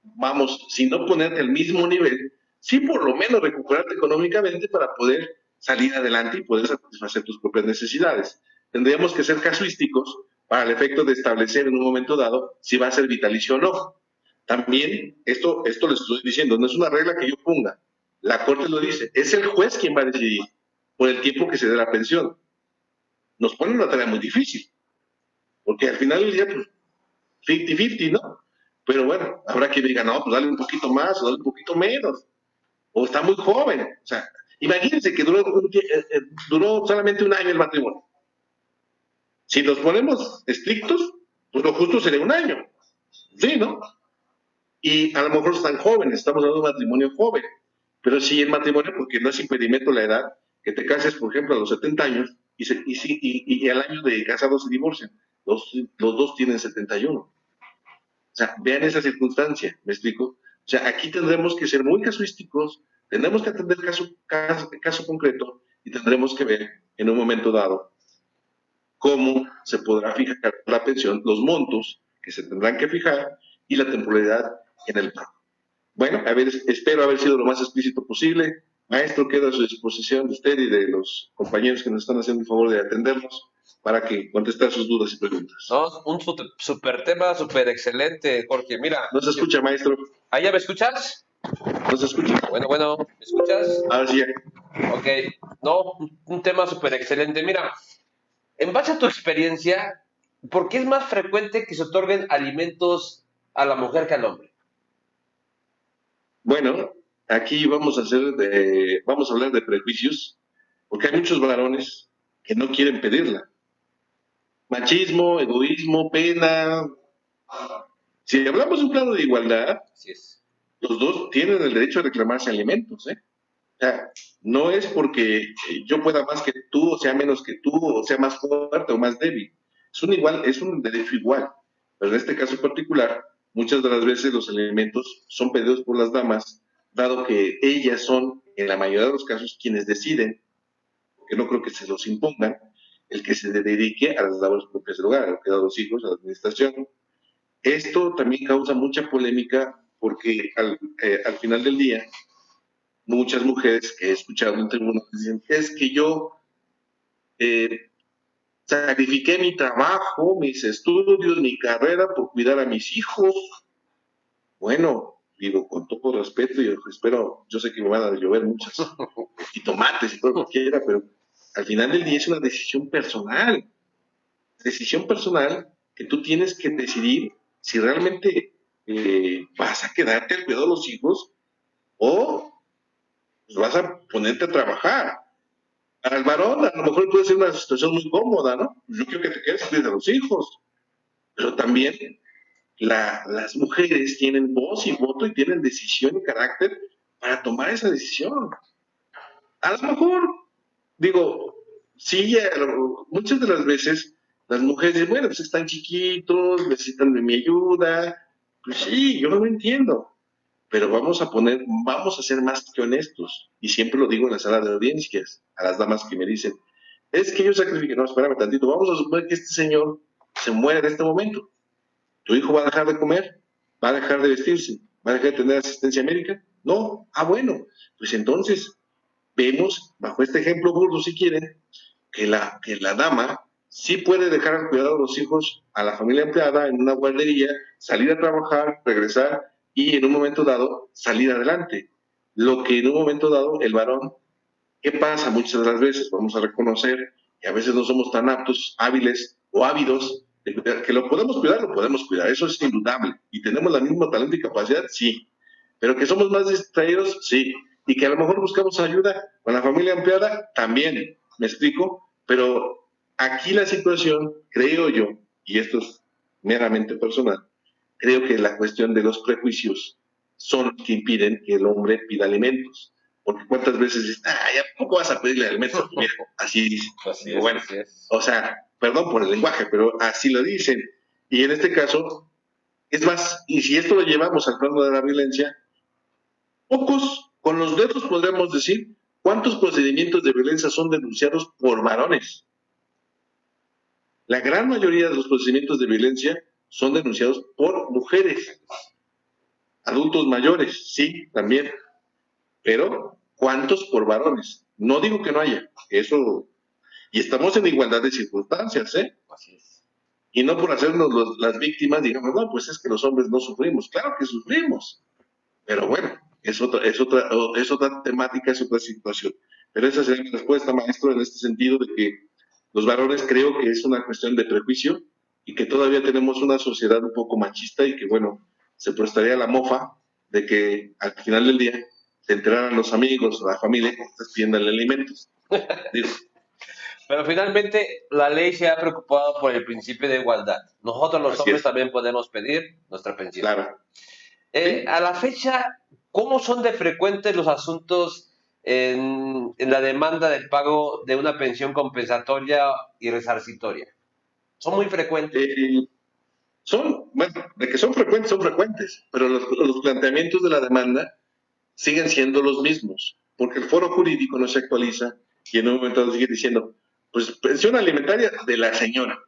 B: vamos, si no ponerte al mismo nivel, sí por lo menos recuperarte económicamente para poder salir adelante y poder satisfacer tus propias necesidades. Tendríamos que ser casuísticos para el efecto de establecer en un momento dado si va a ser vitalicio o no. También, esto les estoy diciendo, no es una regla que yo ponga, la Corte lo dice, es el juez quien va a decidir por el tiempo que se dé la pensión. Nos pone una tarea muy difícil, porque al final del día, pues, 50-50, ¿no? Pero bueno, habrá quien diga, no, pues dale un poquito más o dale un poquito menos, o está muy joven. O sea, imagínense que duró solamente un año el matrimonio. Si nos ponemos estrictos, pues lo justo sería un año, ¿sí, no? Y a lo mejor están jóvenes, estamos hablando de un matrimonio joven, pero sí el matrimonio, porque no es impedimento la edad, que te cases, por ejemplo, a los 70 años y al año de casados se divorcian. Los dos tienen 71. O sea, vean esa circunstancia, ¿me explico? O sea, aquí tendremos que ser muy casuísticos, tendremos que atender caso concreto y tendremos que ver en un momento dado cómo se podrá fijar la pensión, los montos que se tendrán que fijar y la temporalidad en el pago. Bueno, a ver, espero haber sido lo más explícito posible. Maestro, queda a su disposición de usted y de los compañeros que nos están haciendo el favor de atendernos para que contestar sus dudas y preguntas.
A: No, un super tema, súper excelente, Jorge. Mira.
B: ¿No se escucha, maestro?
A: ¿Ahí ya me escuchas?
B: ¿No se escucha?
A: Bueno, ¿me escuchas?
B: Ahora sí.
A: Ok, no, un tema súper excelente. Mira, en base a tu experiencia, ¿por qué es más frecuente que se otorguen alimentos a la mujer que al hombre?
B: Bueno, aquí vamos a hablar de prejuicios, porque hay muchos varones que no quieren pedirla. Machismo, egoísmo, pena. Si hablamos de un plano de igualdad,
A: Así es.
B: los dos tienen el derecho a reclamarse alimentos, ¿eh? O sea, no es porque yo pueda más que tú, o sea menos que tú, o sea más fuerte o más débil. Es un derecho igual. Pero en este caso particular, muchas de las veces los alimentos son pedidos por las damas, dado que ellas son, en la mayoría de los casos, quienes deciden, porque no creo que se los impongan, el que se dedique a las labores propias del hogar, al cuidado de los hijos, a la administración. Esto también causa mucha polémica porque al final del día, muchas mujeres que he escuchado en tribunales dicen, es que yo sacrifiqué mi trabajo, mis estudios, mi carrera por cuidar a mis hijos. Bueno, digo, con todo respeto, y espero, yo sé que me van a llover muchas y tomates y todo lo que quiera, pero al final del día es una decisión personal que tú tienes que decidir si realmente vas a quedarte al cuidado de los hijos o pues, vas a ponerte a trabajar. Al varón a lo mejor puede ser una situación muy cómoda, ¿no? Yo quiero que te quedes cuidando a los hijos, pero también las mujeres tienen voz y voto y tienen decisión y carácter para tomar esa decisión. A lo mejor, digo, sí, muchas de las veces las mujeres dicen, bueno, pues están chiquitos, necesitan de mi ayuda. Pues sí, yo lo entiendo, pero vamos a ser más que honestos. Y siempre lo digo en la sala de audiencias, a las damas que me dicen, es que yo sacrifico, no, espérame tantito, vamos a suponer que este señor se muere en este momento. ¿Tu hijo va a dejar de comer? ¿Va a dejar de vestirse? ¿Va a dejar de tener asistencia médica? No. Ah, bueno, pues entonces vemos, bajo este ejemplo burdo si quieren, que la dama sí puede dejar al cuidado de los hijos a la familia empleada en una guardería, salir a trabajar, regresar y en un momento dado salir adelante. Lo que en un momento dado el varón, ¿qué pasa muchas de las veces? Vamos a reconocer que a veces no somos tan aptos, hábiles o ávidos de cuidar, que lo podemos cuidar, eso es indudable. Y tenemos la misma talento y capacidad, sí. Pero que somos más distraídos, sí. Y que a lo mejor buscamos ayuda con la familia empleada, también. ¿Me explico? Pero aquí la situación, creo yo, y esto es meramente personal, creo que la cuestión de los prejuicios son los que impiden que el hombre pida alimentos. Porque cuántas veces dices, ya poco vas a pedirle alimentos a tu viejo. Así dice.
A: Así
B: Bueno,
A: así es.
B: o sea, perdón por el lenguaje, pero así lo dicen. Y en este caso, es más, y si esto lo llevamos al plano de la violencia, pocos, con los dedos podríamos decir, cuántos procedimientos de violencia son denunciados por varones. La gran mayoría de los procedimientos de violencia son denunciados por mujeres, adultos mayores, sí, también, pero ¿cuántos por varones? No digo que no haya, eso, y estamos en igualdad de circunstancias, ¿eh?
A: Así es.
B: Y no por hacernos las víctimas, digamos, no, pues es que los hombres no sufrimos, claro que sufrimos, pero bueno, es otra temática, es otra situación. Pero esa sería mi respuesta, maestro, en este sentido de que los varones creo que es una cuestión de prejuicio y que todavía tenemos una sociedad un poco machista y que, bueno, se prestaría la mofa de que al final del día se enteraran los amigos, la familia, que estás pidiendo alimentos. Digo,
A: Pero finalmente la ley se ha preocupado por el principio de igualdad. Nosotros los
B: así
A: hombres
B: es,
A: también podemos pedir nuestra pensión.
B: claro. ¿Sí?
A: A la fecha, ¿cómo son de frecuentes los asuntos en la demanda del pago de una pensión compensatoria y resarcitoria? Son muy frecuentes.
B: Bueno, de que son frecuentes, pero los planteamientos de la demanda siguen siendo los mismos, porque el foro jurídico no se actualiza y en un momento dado sigue diciendo, pues pensión alimentaria de la señora.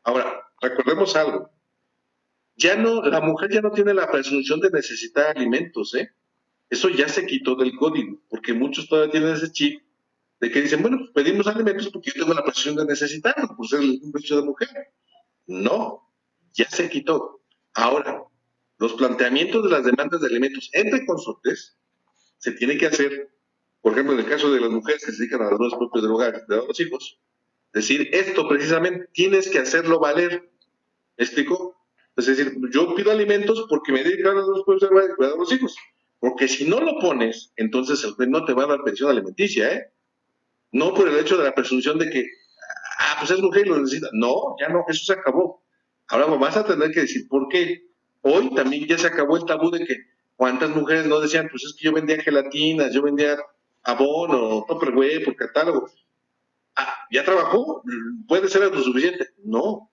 B: Ahora, recordemos algo, la mujer ya no tiene la presunción de necesitar alimentos, ¿eh? Eso ya se quitó del código, porque muchos todavía tienen ese chip de que dicen, bueno, pues pedimos alimentos porque yo tengo la presunción de necesitarlos, por ser un derecho de mujer. No, ya se quitó. Ahora, los planteamientos de las demandas de alimentos entre consortes se tiene que hacer, por ejemplo, en el caso de las mujeres que se dedican a las labores propias del hogar, de los hijos, decir esto precisamente, tienes que hacerlo valer. ¿Me explico? Es decir, yo pido alimentos porque me dedico a las labores propias del hogar y cuidar a los hijos. Porque si no lo pones, entonces el juez no te va a dar pensión alimenticia, ¿eh? No por el hecho de la presunción de que, pues es mujer y lo necesita. No, ya no, eso se acabó. Ahora vas a tener que decir por qué. Hoy también ya se acabó el tabú de que cuántas mujeres no decían, pues es que yo vendía gelatinas, yo vendía abono, Tupperware por catálogo. ¿Ya trabajó? ¿Puede ser autosuficiente? No,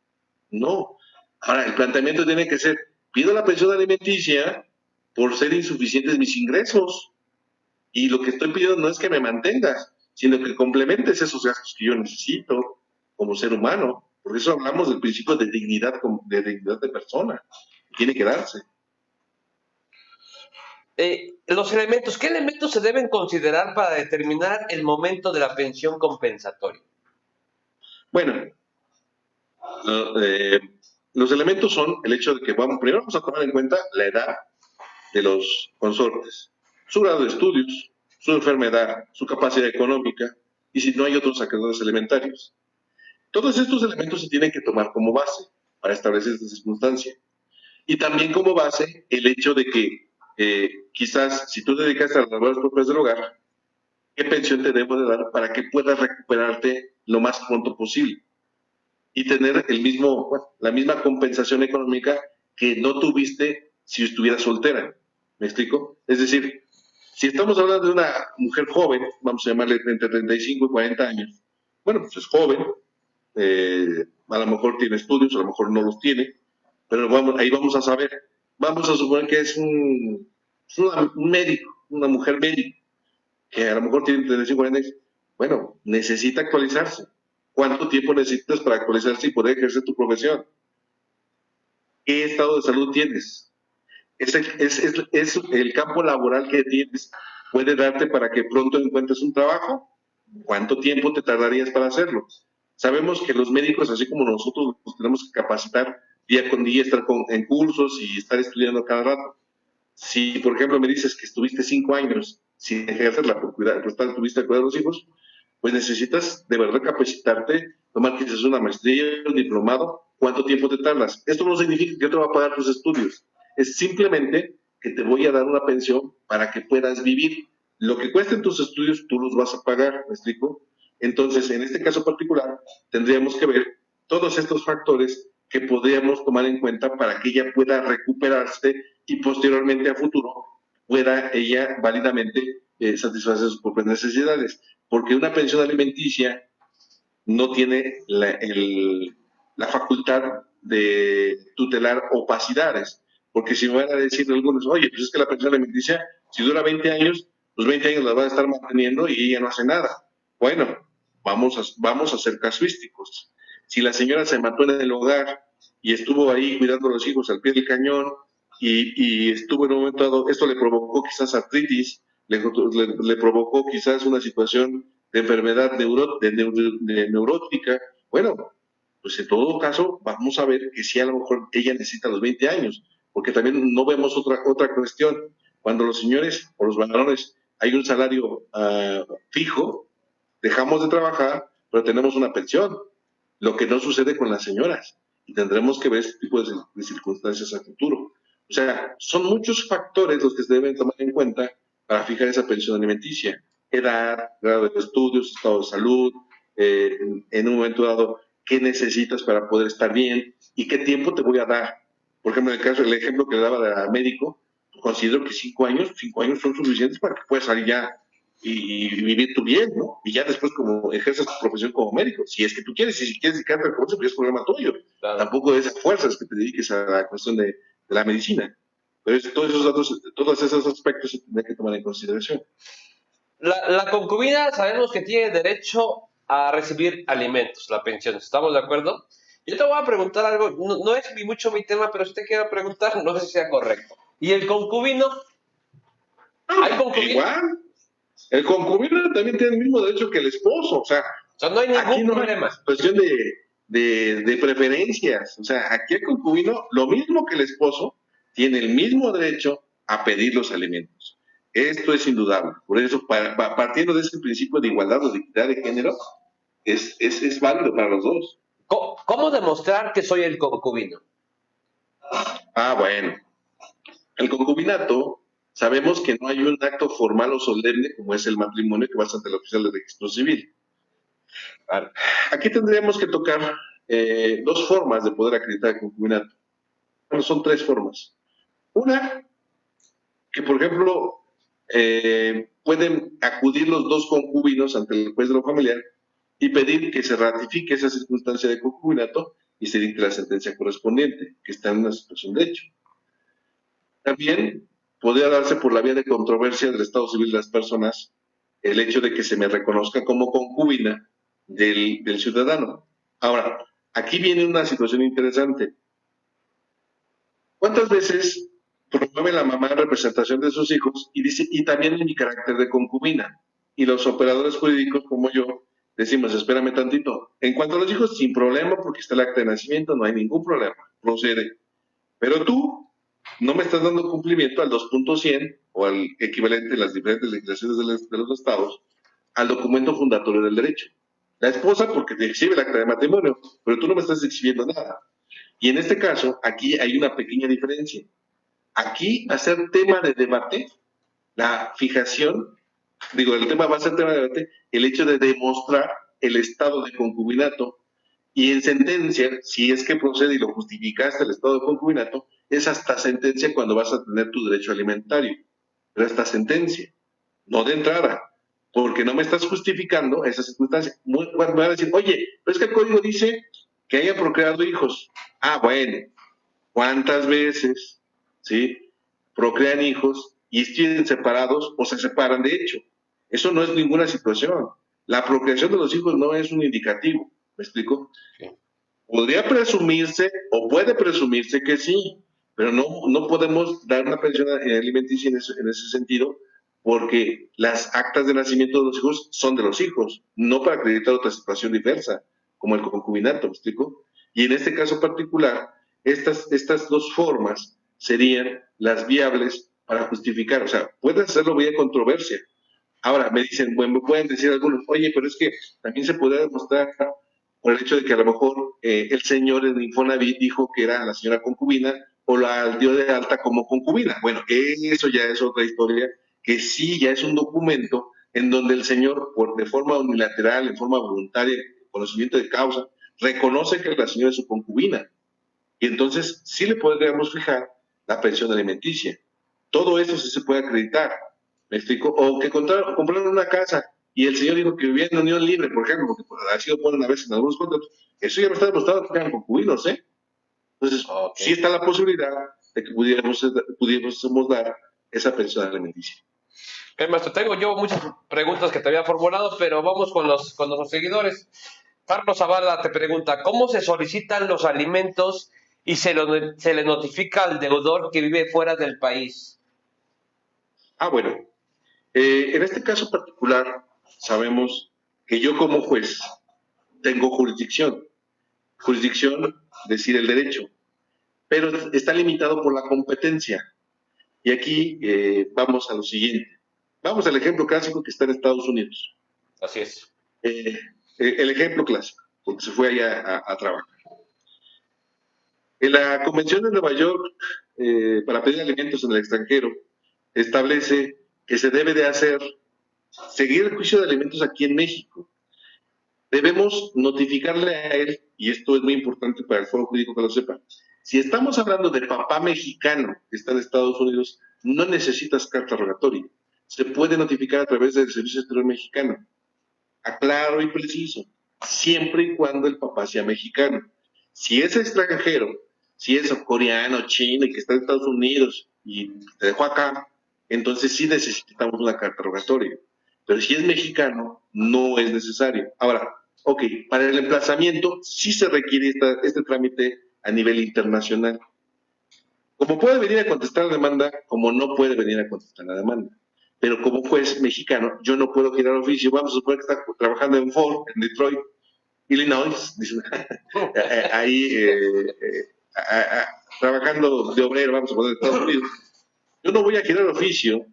B: no. Ahora, el planteamiento tiene que ser, pido la pensión alimenticia por ser insuficientes mis ingresos. Y lo que estoy pidiendo no es que me mantengas, sino que complementes esos gastos que yo necesito como ser humano. Por eso hablamos del principio de dignidad de persona. Tiene que darse.
A: Los elementos, ¿qué elementos se deben considerar para determinar el momento de la pensión compensatoria?
B: Bueno, eh, los elementos son el hecho de que primero vamos a tomar en cuenta la edad de los consortes, su grado de estudios, su enfermedad, su capacidad económica y si no hay otros acreedores elementarios. Todos estos elementos se tienen que tomar como base para establecer esta circunstancia. Y también como base el hecho de que quizás si tú te dedicas a las labores propias del hogar, ¿qué pensión te debo de dar para que puedas recuperarte lo más pronto posible? Y tener la misma compensación económica que no tuviste si estuvieras soltera. ¿Me explico? Es decir, si estamos hablando de una mujer joven, vamos a llamarle entre 35 y 40 años, bueno, pues es joven, a lo mejor tiene estudios, a lo mejor no los tiene, pero ahí vamos a saber. Vamos a suponer que es un médico, una mujer médico, que a lo mejor tiene 35 años. Bueno, necesita actualizarse. ¿Cuánto tiempo necesitas para actualizarse y poder ejercer tu profesión? ¿Qué estado de salud tienes? Es el campo laboral que tienes puede darte para que pronto encuentres un trabajo. ¿Cuánto tiempo te tardarías para hacerlo? Sabemos que los médicos, así como nosotros, nos tenemos que capacitar día con día, estar en cursos y estar estudiando cada rato. Si, por ejemplo, me dices que estuviste 5 años sin ejercerla por estar tuviste que cuidar a los hijos, pues necesitas de verdad capacitarte, tomar quizás una maestría, un diplomado. ¿Cuánto tiempo te tardas? Esto no significa que yo te voy a pagar tus estudios. Es simplemente que te voy a dar una pensión para que puedas vivir. Lo que cuesten tus estudios, tú los vas a pagar, ¿me explico? Entonces, en este caso particular, tendríamos que ver todos estos factores que podríamos tomar en cuenta para que ella pueda recuperarse y posteriormente a futuro pueda ella válidamente satisfacer sus propias necesidades. Porque una pensión alimenticia no tiene la facultad de tutelar opacidades. Porque si me van a decir algunos, oye, pues es que la pensión alimenticia, si dura 20 años, pues 20 años la van a estar manteniendo y ella no hace nada. Bueno, vamos a ser casuísticos. Si la señora se mató en el hogar y estuvo ahí cuidando a los hijos al pie del cañón y estuvo en un momento dado, esto le provocó quizás artritis, le provocó quizás una situación de enfermedad neurótica, bueno, pues en todo caso vamos a ver que sí a lo mejor ella necesita los 20 años, porque también no vemos otra cuestión. Cuando los señores o los varones hay un salario fijo, dejamos de trabajar, pero tenemos una pensión, lo que no sucede con las señoras, y tendremos que ver este tipo de circunstancias a futuro. O sea, son muchos factores los que se deben tomar en cuenta para fijar esa pensión alimenticia. Edad, grado de estudios, estado de salud, en un momento dado, qué necesitas para poder estar bien y qué tiempo te voy a dar. Por ejemplo, en el caso, el ejemplo que le daba al médico, considero que 5 años son suficientes para que puedas salir ya y vivir tu bien, ¿no? Y ya después como ejerces tu profesión como médico, si es que tú quieres, y si quieres dedicarte al comercio, pues es problema tuyo. Claro. Tampoco es a fuerzas que te dediques a la cuestión de la medicina. Pero todos esos aspectos se tendrán que tomar en consideración.
A: La concubina sabemos que tiene derecho a recibir alimentos, la pensión, ¿estamos de acuerdo? Yo te voy a preguntar algo, no es mucho mi tema, pero si te quiero preguntar, no sé si sea correcto. ¿Y el concubino?
B: ¿Hay concubino? Igual. El concubino también tiene el mismo derecho que el esposo, o sea
A: no hay ningún problema.
B: No hay cuestión de preferencias, o sea, aquí el concubino, lo mismo que el esposo, tiene el mismo derecho a pedir los alimentos. Esto es indudable. Por eso, partiendo de ese principio de igualdad o de equidad de género, es válido para los dos.
A: ¿Cómo demostrar que soy el concubino?
B: Bueno. El concubinato, sabemos que no hay un acto formal o solemne como es el matrimonio que va ante el oficial de registro civil. Aquí tendríamos que tocar dos formas de poder acreditar el concubinato. Bueno, son tres formas. Una, que por ejemplo pueden acudir los dos concubinos ante el juez de lo familiar y pedir que se ratifique esa circunstancia de concubinato y se dicte la sentencia correspondiente, que está en una situación de hecho. También podría darse por la vía de controversia del estado civil de las personas el hecho de que se me reconozca como concubina del ciudadano. Ahora, aquí viene una situación interesante. ¿Cuántas veces promueve la mamá en representación de sus hijos y dice, y también en mi carácter de concubina? Y los operadores jurídicos como yo decimos, espérame tantito. En cuanto a los hijos, sin problema, porque está el acta de nacimiento, no hay ningún problema, procede. Pero tú no me estás dando cumplimiento al 2.100 o al equivalente de las diferentes legislaciones de los estados al documento fundatorio del derecho. La esposa porque te exhibe el acta de matrimonio, pero tú no me estás exhibiendo nada. Y en este caso, aquí hay una pequeña diferencia. Aquí va a ser tema de debate la fijación, el tema va a ser tema de debate, el hecho de demostrar el estado de concubinato y en sentencia, si es que procede y lo justificaste el estado de concubinato, es hasta sentencia cuando vas a tener tu derecho alimentario. Pero hasta sentencia, no de entrada, porque no me estás justificando esa circunstancia. Me van a decir, oye, pero es que el código dice que hayan procreado hijos. Bueno, ¿cuántas veces, sí, procrean hijos y estén separados o se separan de hecho? Eso no es ninguna situación. La procreación de los hijos no es un indicativo. ¿Me explico? Sí. Podría presumirse o puede presumirse que sí, pero no podemos dar una pensión alimenticia en ese sentido porque las actas de nacimiento de los hijos son de los hijos, no para acreditar otra situación diversa, como el concubinato, ¿me explico? Y en este caso particular, estas dos formas serían las viables para justificar, o sea, puedes hacerlo vía controversia. Ahora, me dicen, bueno, me pueden decir algunos, oye, pero es que también se puede demostrar por el hecho de que a lo mejor el señor en Infonavit dijo que era la señora concubina o la dio de alta como concubina. Bueno, eso ya es otra historia, que sí ya es un documento en donde el señor, de forma unilateral, en forma voluntaria, conocimiento de causa, reconoce que la señora es su concubina. Y entonces sí le podríamos fijar la pensión alimenticia. Todo eso sí se puede acreditar. ¿Me explico? O que compraron una casa y el señor dijo que vivía en unión libre, por ejemplo, porque así lo ponen a veces en algunos contratos. Eso ya no está demostrado que eran concubinos, ¿eh? Entonces,
A: Okay.
B: sí está la posibilidad de que pudiéramos dar esa pensión alimenticia.
A: Maestro, tengo yo muchas preguntas que te había formulado, pero vamos con los seguidores. Carlos Zavala te pregunta, ¿cómo se solicitan los alimentos y se le notifica al deudor que vive fuera del país?
B: Bueno, en este caso particular sabemos que yo como juez tengo jurisdicción, decir el derecho, pero está limitado por la competencia. Y aquí vamos a lo siguiente. Vamos al ejemplo clásico que está en Estados Unidos.
A: Así es.
B: El ejemplo clásico, porque se fue allá a trabajar. En la Convención de Nueva York para pedir alimentos en el extranjero, establece que se debe de seguir el juicio de alimentos aquí en México. Debemos notificarle a él, y esto es muy importante para el foro jurídico que lo sepa, si estamos hablando de papá mexicano que está en Estados Unidos, no necesitas carta rogatoria. Se puede notificar a través del Servicio Exterior Mexicano. Aclaro y preciso, siempre y cuando el papá sea mexicano. Si es extranjero, si es coreano, chino y que está en Estados Unidos y te dejó acá, entonces sí necesitamos una carta rogatoria. Pero si es mexicano, no es necesario. Ahora, ok, para el emplazamiento sí se requiere este trámite a nivel internacional. Como puede venir a contestar la demanda, como no puede venir a contestar la demanda. Pero como juez mexicano, yo no puedo girar oficio. Vamos a suponer que está trabajando en Ford, en Detroit, Illinois, ahí trabajando de obrero, vamos a poner en Estados Unidos. Yo no voy a girar oficio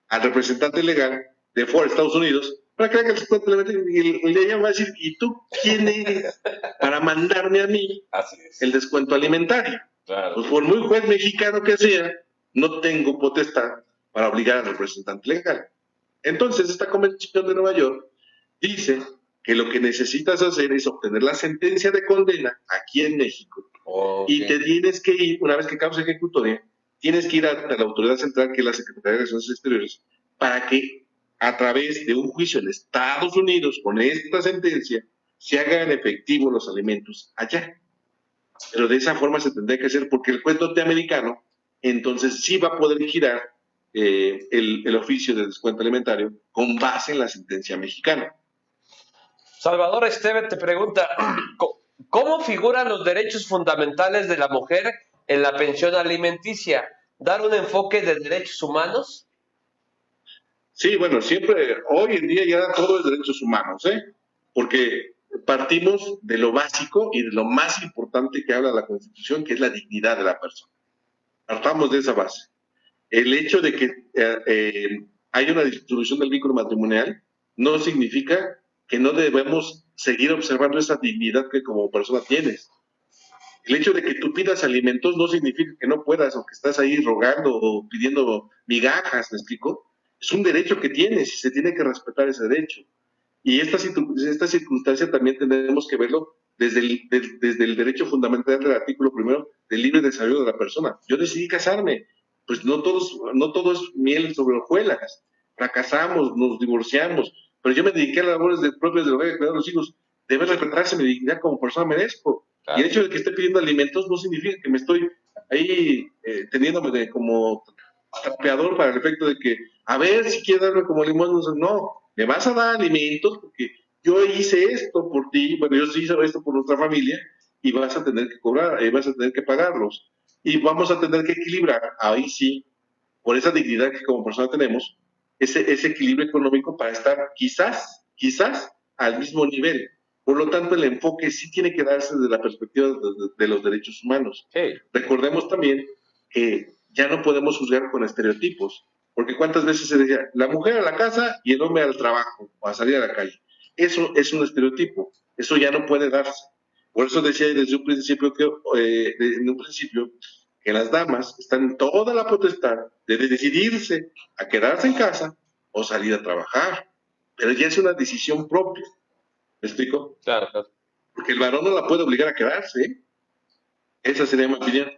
B: al representante legal de Ford, Estados Unidos, para que haga el descuento alimentario. Y le va a decir, ¿y tú quién eres para mandarme a mí el descuento alimentario? Claro. Pues por muy juez mexicano que sea, no tengo potestad para obligar al representante legal. Entonces, esta Convención de Nueva York dice que lo que necesitas hacer es obtener la sentencia de condena aquí en México. Okay. Y te tienes que ir, una vez que causa ejecutoria, tienes que ir a la autoridad central, que es la Secretaría de Relaciones Exteriores, para que a través de un juicio en Estados Unidos, con esta sentencia, se hagan efectivos los alimentos allá. Pero de esa forma se tendría que hacer porque el juez norteamericano entonces sí va a poder girar el oficio de descuento alimentario con base en la sentencia mexicana.
A: Salvador Esteve te pregunta, ¿cómo figuran los derechos fundamentales de la mujer en la pensión alimenticia? ¿Dar un enfoque de derechos humanos?
B: Sí, bueno, siempre, hoy en día ya todo es derechos humanos, porque partimos de lo básico y de lo más importante que habla la Constitución, que es la dignidad de la persona. Partamos de esa base. El hecho de que haya una distribución del vínculo matrimonial no significa que no debemos seguir observando esa dignidad que como persona tienes. El hecho de que tú pidas alimentos no significa que no puedas o que estás ahí rogando o pidiendo migajas, ¿me explico? Es un derecho que tienes y se tiene que respetar ese derecho. Y esta circunstancia también tenemos que verlo desde el derecho fundamental del artículo primero del libre desarrollo de la persona. Yo decidí casarme, pues no todo es miel sobre hojuelas. Fracasamos, nos divorciamos, pero yo me dediqué a las labores propias del hogar y cuidar a los hijos. Debe respetarse mi dignidad como persona, merezco. Claro. Y el hecho de que esté pidiendo alimentos no significa que me estoy ahí teniéndome como trapeador para el efecto de que, a ver si quieres darme como limón. No, me vas a dar alimentos porque yo hice esto por ti, bueno, yo hice esto por nuestra familia y vas a tener que cobrar, vas a tener que pagarlos. Y vamos a tener que equilibrar, ahí sí, por esa dignidad que como persona tenemos, ese equilibrio económico para estar quizás al mismo nivel. Por lo tanto, el enfoque sí tiene que darse desde la perspectiva de los derechos humanos.
A: Sí.
B: Recordemos también que ya no podemos juzgar con estereotipos, porque cuántas veces se decía, la mujer a la casa y el hombre al trabajo o a salir a la calle. Eso es un estereotipo, eso ya no puede darse. Por eso decía desde un principio que las damas están en toda la potestad de decidirse a quedarse en casa o salir a trabajar, pero ya es una decisión propia. ¿Me explico?
A: Claro, claro.
B: Porque el varón no la puede obligar a quedarse, ¿eh? Esa sería mi opinión.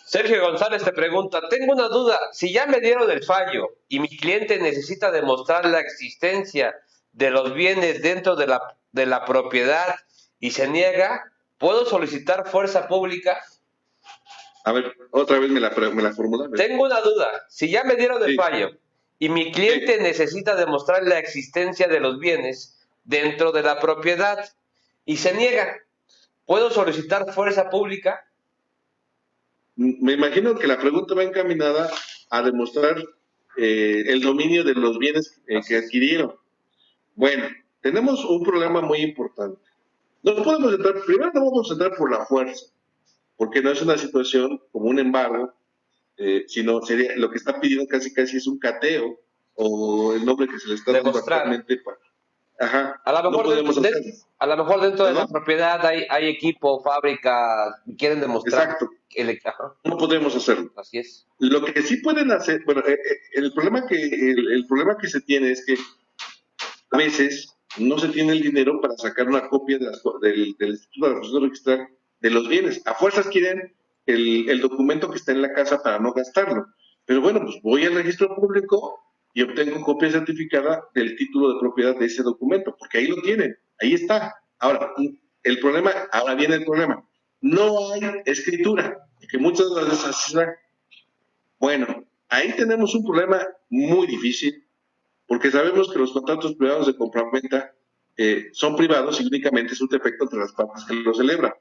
A: Sergio González te pregunta, tengo una duda, si ya me dieron el fallo y mi cliente necesita demostrar la existencia de los bienes dentro de la propiedad y se niega, ¿puedo solicitar fuerza pública?
B: A ver, otra vez me la formula.
A: Tengo una duda, si ya me dieron el fallo y mi cliente necesita demostrar la existencia de los bienes dentro de la propiedad y se niega, ¿puedo solicitar fuerza pública?
B: Me imagino que la pregunta va encaminada a demostrar el dominio de los bienes que adquirieron. Bueno, tenemos un problema muy importante. No podemos entrar, primero no vamos a entrar por la fuerza, porque no es una situación como un embargo, sino sería lo que está pidiendo casi es un cateo o el nombre que se le está dando actualmente para. Ajá,
A: a lo mejor
B: no podemos hacerlo.
A: A lo mejor dentro de la propiedad hay equipo, fábrica, y quieren demostrar.
B: Exacto. No podemos hacerlo.
A: Así es.
B: Lo que sí pueden hacer, bueno, el problema que se tiene es que a veces no se tiene el dinero para sacar una copia del Instituto de Registro Registral de los bienes. A fuerzas quieren el documento que está en la casa para no gastarlo. Pero bueno, pues voy al registro público y obtengo copia certificada del título de propiedad de ese documento, porque ahí lo tienen, ahí está. Ahora viene el problema. No hay escritura, que muchas veces así se da. Bueno, ahí tenemos un problema muy difícil, porque sabemos que los contratos privados de compraventa son privados y únicamente es un defecto entre las partes que lo celebran.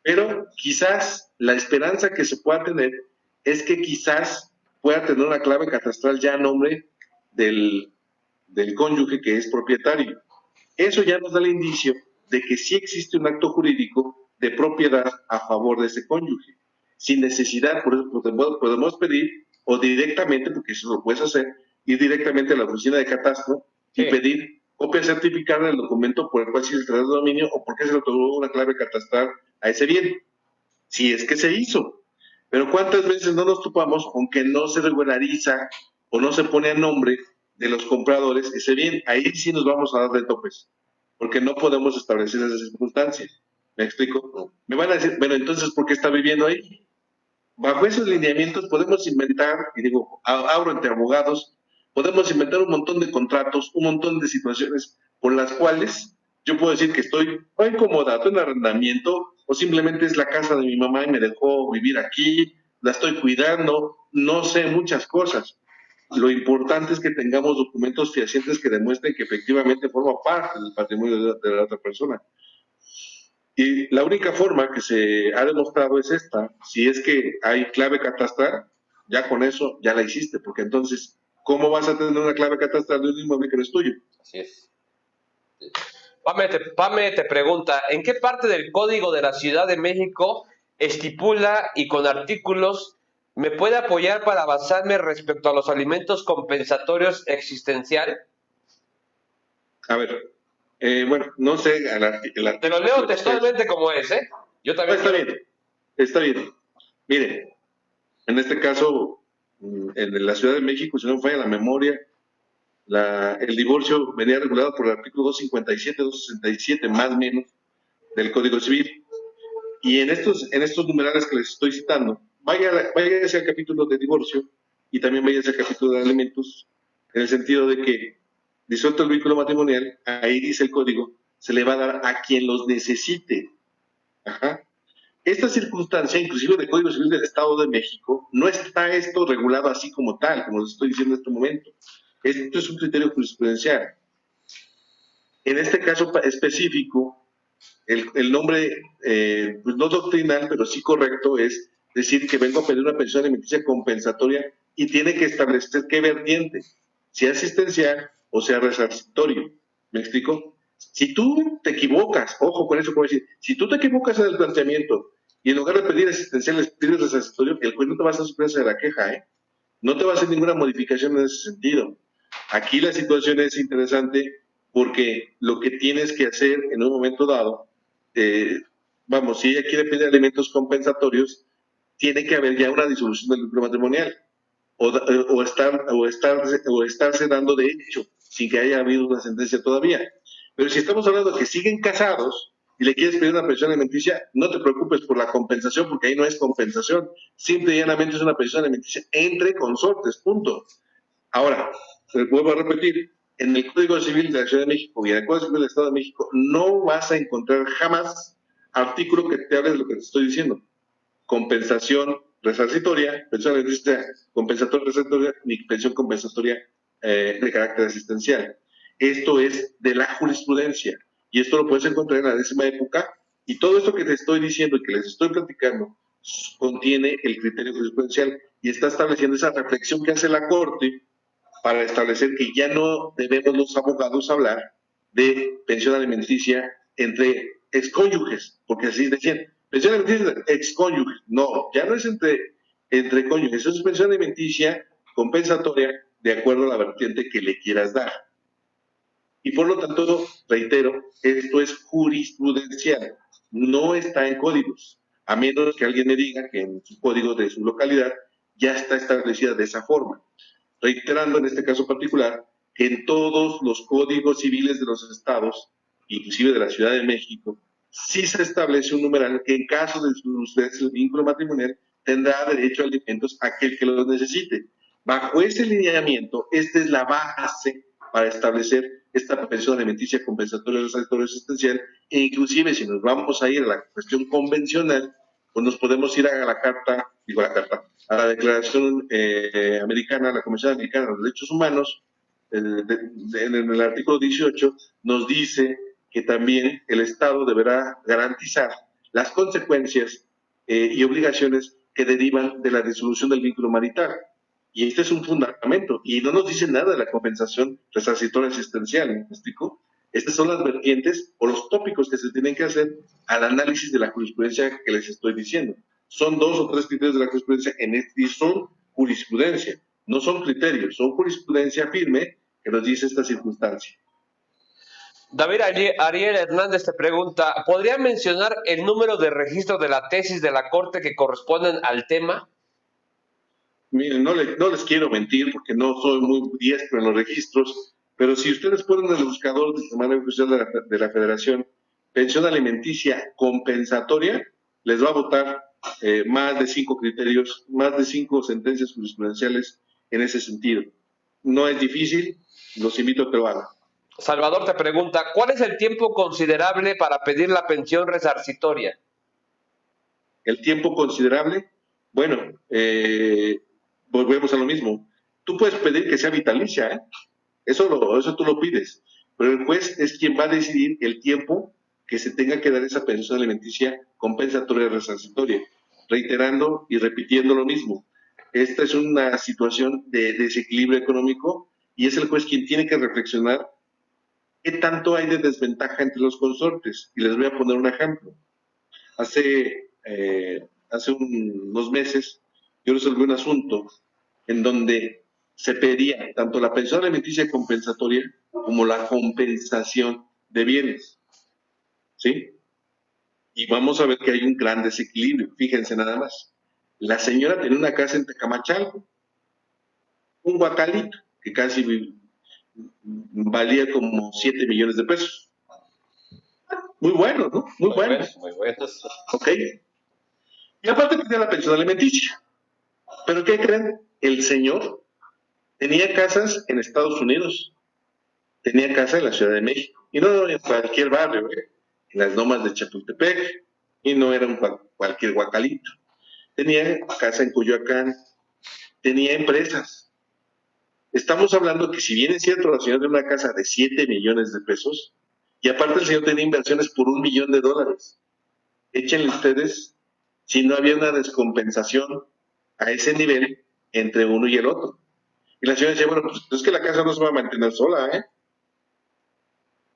B: Pero quizás la esperanza que se pueda tener es que quizás pueda tener una clave catastral ya a nombre del cónyuge que es propietario. Eso ya nos da el indicio de que sí existe un acto jurídico de propiedad a favor de ese cónyuge, sin necesidad, por eso podemos pedir, o directamente, porque eso lo puedes hacer, ir directamente a la oficina de catastro y pedir copia certificada del documento por el cual se le trae el dominio o porque se le otorgó una clave catastral a ese bien, si es que se hizo. Pero ¿cuántas veces no nos topamos con que no se regulariza o no se pone a nombre de los compradores ese bien? Ahí sí nos vamos a dar de topes, porque no podemos establecer esas circunstancias. ¿Me explico? Me van a decir, bueno, entonces, ¿por qué está viviendo ahí? Bajo esos lineamientos podemos inventar, y digo, abro entre abogados, podemos inventar un montón de contratos, un montón de situaciones por las cuales yo puedo decir que estoy o incomodado en arrendamiento o simplemente es la casa de mi mamá y me dejó vivir aquí, la estoy cuidando, no sé muchas cosas. Lo importante es que tengamos documentos fehacientes que demuestren que efectivamente forma parte del patrimonio de la otra persona. Y la única forma que se ha demostrado es esta. Si es que hay clave catastral, ya con eso ya la hiciste, porque entonces, ¿cómo vas a tener una clave catastral de un inmueble que no es tuyo?
A: Así es. Pame te pregunta, ¿en qué parte del Código de la Ciudad de México estipula y con artículos me puede apoyar para basarme respecto a los alimentos compensatorios existencial?
B: A ver, bueno, no sé.
A: Te lo leo textualmente como es, ¿eh? Yo también.
B: Está bien. Mire, en este caso, en la Ciudad de México, si no me falla la memoria, el divorcio venía regulado por el artículo 257, 267, más o menos, del Código Civil. Y en estos numerales que les estoy citando, váyase al capítulo de divorcio y también váyase al capítulo de alimentos, en el sentido de que, disuelto el vínculo matrimonial, ahí dice el código, se le va a dar a quien los necesite. Ajá. Esta circunstancia, inclusive del Código Civil del Estado de México, no está esto regulado así como tal, como les estoy diciendo en este momento. Esto es un criterio jurisprudencial. En este caso específico, el nombre, pues no doctrinal, pero sí correcto, es decir que vengo a pedir una pensión alimenticia compensatoria y tiene que establecer qué vertiente, si asistencial o sea resarcitorio. ¿Me explico? Si tú te equivocas, ojo con eso, como decir, si tú te equivocas en el planteamiento y en lugar de pedir asistenciales pides resarcitorio, el juez no te va a hacer sorpresa de la queja, ¿eh? No te va a hacer ninguna modificación en ese sentido. Aquí la situación es interesante porque lo que tienes que hacer en un momento dado, eh, vamos, si ella quiere pedir alimentos compensatorios, tiene que haber ya una disolución del vínculo matrimonial o estarse dando de hecho sin que haya habido una sentencia todavía. Pero si estamos hablando de que siguen casados y le quieres pedir una pensión alimenticia, no te preocupes por la compensación, porque ahí no es compensación. Simple y llanamente es una pensión alimenticia entre consortes, punto. Ahora, vuelvo a repetir, en el Código Civil de la Ciudad de México y en el Código Civil del Estado de México no vas a encontrar jamás artículo que te hable de lo que te estoy diciendo. Compensación resarcitoria, pensión alimenticia compensatoria resarcitoria, ni pensión compensatoria de carácter asistencial. Esto es de la jurisprudencia y esto lo puedes encontrar en la 10ª época y todo esto que te estoy diciendo y que les estoy platicando contiene el criterio jurisprudencial y está estableciendo esa reflexión que hace la Corte para establecer que ya no debemos los abogados hablar de pensión alimenticia entre excónyuges, porque así decían, pensión alimenticia entre excónyuges. No, ya no es entre cónyuges, eso es pensión alimenticia compensatoria de acuerdo a la vertiente que le quieras dar. Y por lo tanto, reitero, esto es jurisprudencial, no está en códigos, a menos que alguien me diga que en su código de su localidad ya está establecida de esa forma. Reiterando en este caso particular que en todos los códigos civiles de los estados, inclusive de la Ciudad de México, sí se establece un numeral que en caso de sucederse el vínculo matrimonial tendrá derecho a alimentos aquel que los necesite. Bajo ese lineamiento, esta es la base para establecer esta pensión alimenticia compensatoria resarcitoria asistencial e inclusive si nos vamos a ir a la cuestión convencional, pues nos podemos ir a la carta, a la Declaración Americana, a la Convención Americana de los Derechos Humanos, en el artículo 18, nos dice que también el Estado deberá garantizar las consecuencias y obligaciones que derivan de la disolución del vínculo marital. Y este es un fundamento, y no nos dice nada de la compensación resarcitoria asistencial, ¿me explico? Estas son las vertientes o los tópicos que se tienen que hacer al análisis de la jurisprudencia que les estoy diciendo. Son 2 o 3 criterios de la jurisprudencia y son jurisprudencia, no son criterios, son jurisprudencia firme que nos dice esta circunstancia.
A: David Ariel Hernández te pregunta, ¿podría mencionar el número de registro de la tesis de la Corte que corresponden al tema?
B: Miren, no les quiero mentir porque no soy muy diestro en los registros, pero si ustedes ponen en el buscador del Semanario Oficial de la Federación pensión alimenticia compensatoria, les va a votar más de 5 criterios, más de 5 sentencias jurisprudenciales en ese sentido. No es difícil, los invito a que lo hagan.
A: Salvador te pregunta, ¿cuál es el tiempo considerable para pedir la pensión resarcitoria?
B: El tiempo considerable, bueno, volvemos a lo mismo. Tú puedes pedir que sea vitalicia, ¿eh? Eso tú lo pides, pero el juez es quien va a decidir el tiempo que se tenga que dar esa pensión alimenticia compensatoria resarcitoria, reiterando y repitiendo lo mismo. Esta es una situación de desequilibrio económico y es el juez quien tiene que reflexionar qué tanto hay de desventaja entre los consortes. Y les voy a poner un ejemplo. Hace unos meses yo resolví un asunto en donde se pedía tanto la pensión alimenticia compensatoria como la compensación de bienes, ¿sí? Y vamos a ver que hay un gran desequilibrio, fíjense nada más. La señora tenía una casa en Tecamachalco, un guacalito, que casi valía como 7 millones de pesos. Muy bueno, ¿no? Muy bueno.
A: Muy buenos.
B: Ok. Y aparte tenía la pensión alimenticia. ¿Pero qué creen? El señor tenía casas en Estados Unidos, tenía casa en la Ciudad de México, y no en cualquier barrio, en las lomas de Chapultepec, y no era cualquier guacalito. Tenía casa en Coyoacán, tenía empresas. Estamos hablando que si bien es cierto, la señora tiene una casa de 7 millones de pesos, y aparte el señor tenía inversiones por $1 millón. Échenle ustedes si no había una descompensación a ese nivel entre uno y el otro. Y la señora decía, bueno, pues es que la casa no se va a mantener sola, ¿eh?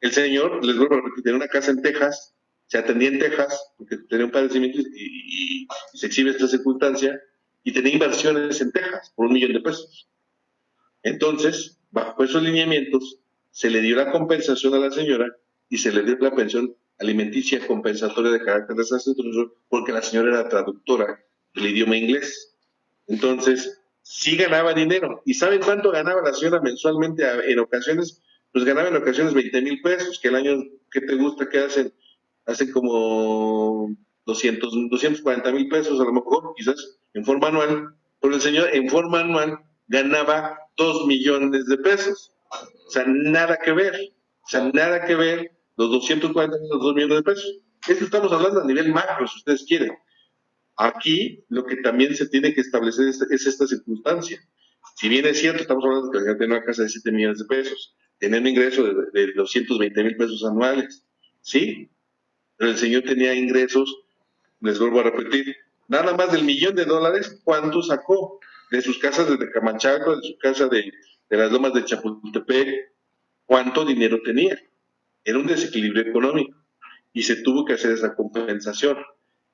B: El señor, les vuelvo a repetir, tenía una casa en Texas, se atendía en Texas, porque tenía un padecimiento y se exhibe esta circunstancia, y tenía inversiones en Texas por $1,000,000. Entonces, bajo esos lineamientos, se le dio la compensación a la señora y se le dio la pensión alimenticia compensatoria de carácter desastroso porque la señora era traductora del idioma inglés. Entonces, sí ganaba dinero. ¿Y saben cuánto ganaba la señora mensualmente en ocasiones? Pues ganaba en ocasiones 20,000 pesos, que el año que te gusta que hacen como 240,000 pesos a lo mejor, quizás en forma anual, pero el señor en forma anual ganaba 2,000,000 de pesos. O sea, nada que ver. O sea, nada que ver los 240 los 2,000,000 de pesos. Esto estamos hablando a nivel macro, si ustedes quieren. Aquí lo que también se tiene que establecer es esta circunstancia. Si bien es cierto, estamos hablando de que el señor tiene una casa de 7,000,000 de pesos, tiene un ingreso de 220,000 pesos anuales, ¿sí? Pero el señor tenía ingresos, les vuelvo a repetir, nada más del $1,000,000, ¿cuánto sacó? De sus casas de Tecamachalco, de su casa de las Lomas de Chapultepec, ¿cuánto dinero tenía? Era un desequilibrio económico y se tuvo que hacer esa compensación.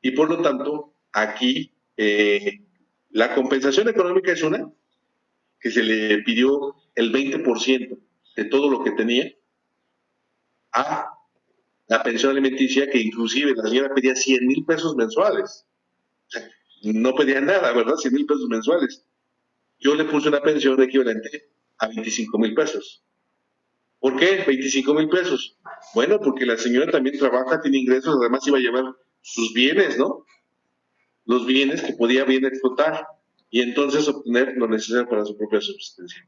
B: Y por lo tanto, aquí la compensación económica es una, que se le pidió el 20% de todo lo que tenía a la pensión alimenticia, que inclusive la señora pedía 100,000 pesos mensuales. O sea, no pedía nada, ¿verdad? 100,000 pesos mensuales. Yo le puse una pensión equivalente a 25,000 pesos. ¿Por qué 25,000 pesos? Bueno, porque la señora también trabaja, tiene ingresos, además iba a llevar sus bienes, ¿no? Los bienes que podía bien explotar y entonces obtener lo necesario para su propia subsistencia.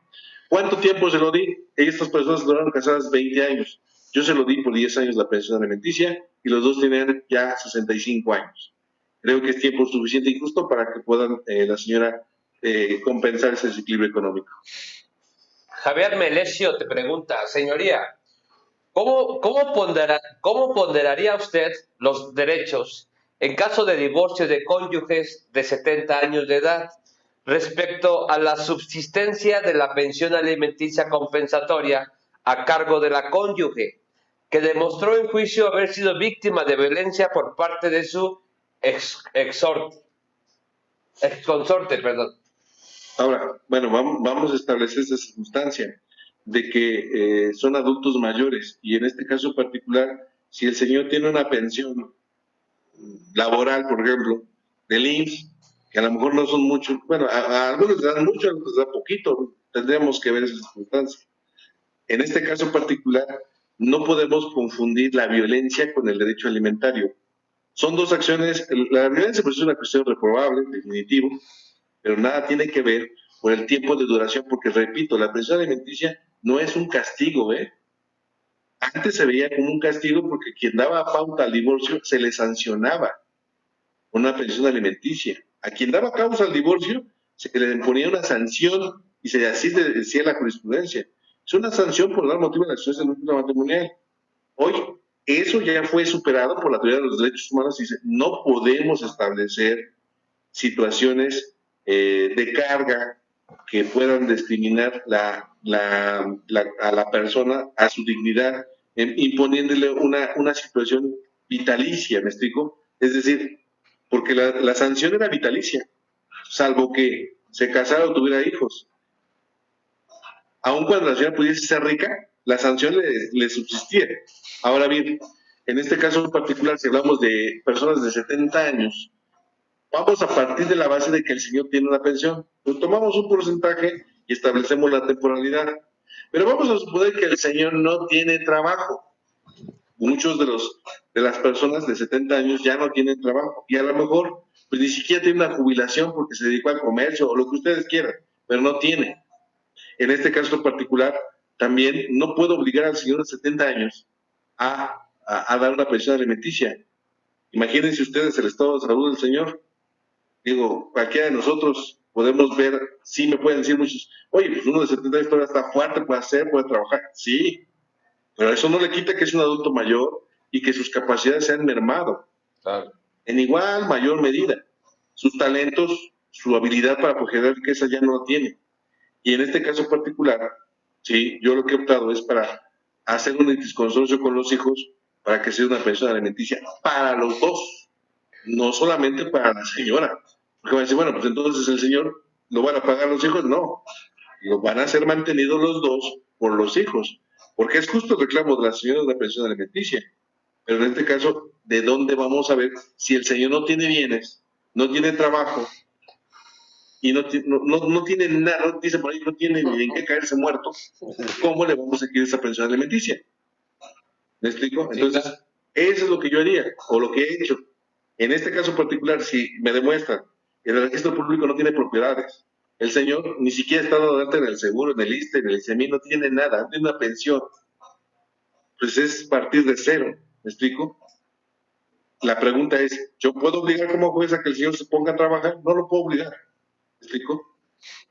B: ¿Cuánto tiempo se lo di? Estas personas duraron casadas 20 años. Yo se lo di por 10 años la pensión alimenticia y los dos tenían ya 65 años. Creo que es tiempo suficiente y justo para que puedan la señora compensar ese desequilibrio económico.
A: Javier Melesio te pregunta, señoría, ¿cómo ponderaría usted los derechos en caso de divorcio de cónyuges de 70 años de edad respecto a la subsistencia de la pensión alimenticia compensatoria a cargo de la cónyuge, que demostró en juicio haber sido víctima de violencia por parte de su exconsorte?
B: Ahora, bueno, vamos a establecer esa circunstancia de que son adultos mayores y en este caso particular, si el señor tiene una pensión laboral, por ejemplo, del IMSS, que a lo mejor no son muchos, bueno, a algunos les dan mucho, a otros les da poquito, tendríamos que ver esa circunstancia. En este caso particular, no podemos confundir la violencia con el derecho alimentario. Son dos acciones, la violencia pues es una cuestión reprobable, definitivo, pero nada tiene que ver por el tiempo de duración, porque repito, la pensión alimenticia no es un castigo, ¿eh? Antes se veía como un castigo porque quien daba pauta al divorcio se le sancionaba con una pensión alimenticia. A quien daba causa al divorcio se le imponía una sanción y así decía la jurisprudencia. Es una sanción por dar motivo a la acción de matrimonial. Hoy eso ya fue superado por la teoría de los derechos humanos y dice, no podemos establecer situaciones de carga que puedan discriminar a la persona, a su dignidad, imponiéndole una situación vitalicia, ¿me explico? Es decir, porque la sanción era vitalicia, salvo que se casara o tuviera hijos. Aun cuando la señora pudiese ser rica, la sanción le subsistía. Ahora bien, en este caso en particular, si hablamos de personas de 70 años, vamos a partir de la base de que el señor tiene una pensión. Pues tomamos un porcentaje y establecemos la temporalidad. Pero vamos a suponer que el señor no tiene trabajo. Muchos de las personas de 70 años ya no tienen trabajo y a lo mejor pues ni siquiera tiene una jubilación porque se dedicó al comercio o lo que ustedes quieran, pero no tiene. En este caso particular, también no puedo obligar al señor de 70 años a dar una pensión alimenticia. Imagínense ustedes el estado de salud del señor. Digo, cualquiera de nosotros podemos ver, sí me pueden decir muchos, oye, pues uno de 70 años todavía está fuerte, puede hacer, puede trabajar. Sí, pero eso no le quita que es un adulto mayor y que sus capacidades se han mermado.
A: Claro.
B: En igual, mayor medida. Sus talentos, su habilidad para generar riqueza ya no lo tiene. Y en este caso particular, sí, yo lo que he optado es para hacer un consorcio con los hijos para que sea una pensión alimenticia para los dos, no solamente para la señora. Porque van a decir, bueno, pues entonces el señor lo van a pagar los hijos. No, lo van a ser mantenidos los dos por los hijos, porque es justo el reclamo de la señora de la pensión alimenticia. Pero en este caso, ¿de dónde vamos a ver si el señor no tiene bienes, no tiene trabajo y no tiene nada, dice por ahí, no tiene ni en qué caerse muerto? ¿Cómo le vamos a adquirir esa pensión alimenticia? ¿Me explico? Entonces, eso es lo que yo haría, o lo que he hecho. En este caso particular, si me demuestran que el registro público no tiene propiedades, el señor ni siquiera está dando de alta en el seguro, en el ISSSTE, en el ICEMI, no tiene nada, no tiene una pensión, pues es partir de cero. ¿Me explico? La pregunta es, ¿yo puedo obligar como juez a que el señor se ponga a trabajar? No lo puedo obligar. ¿Me explico?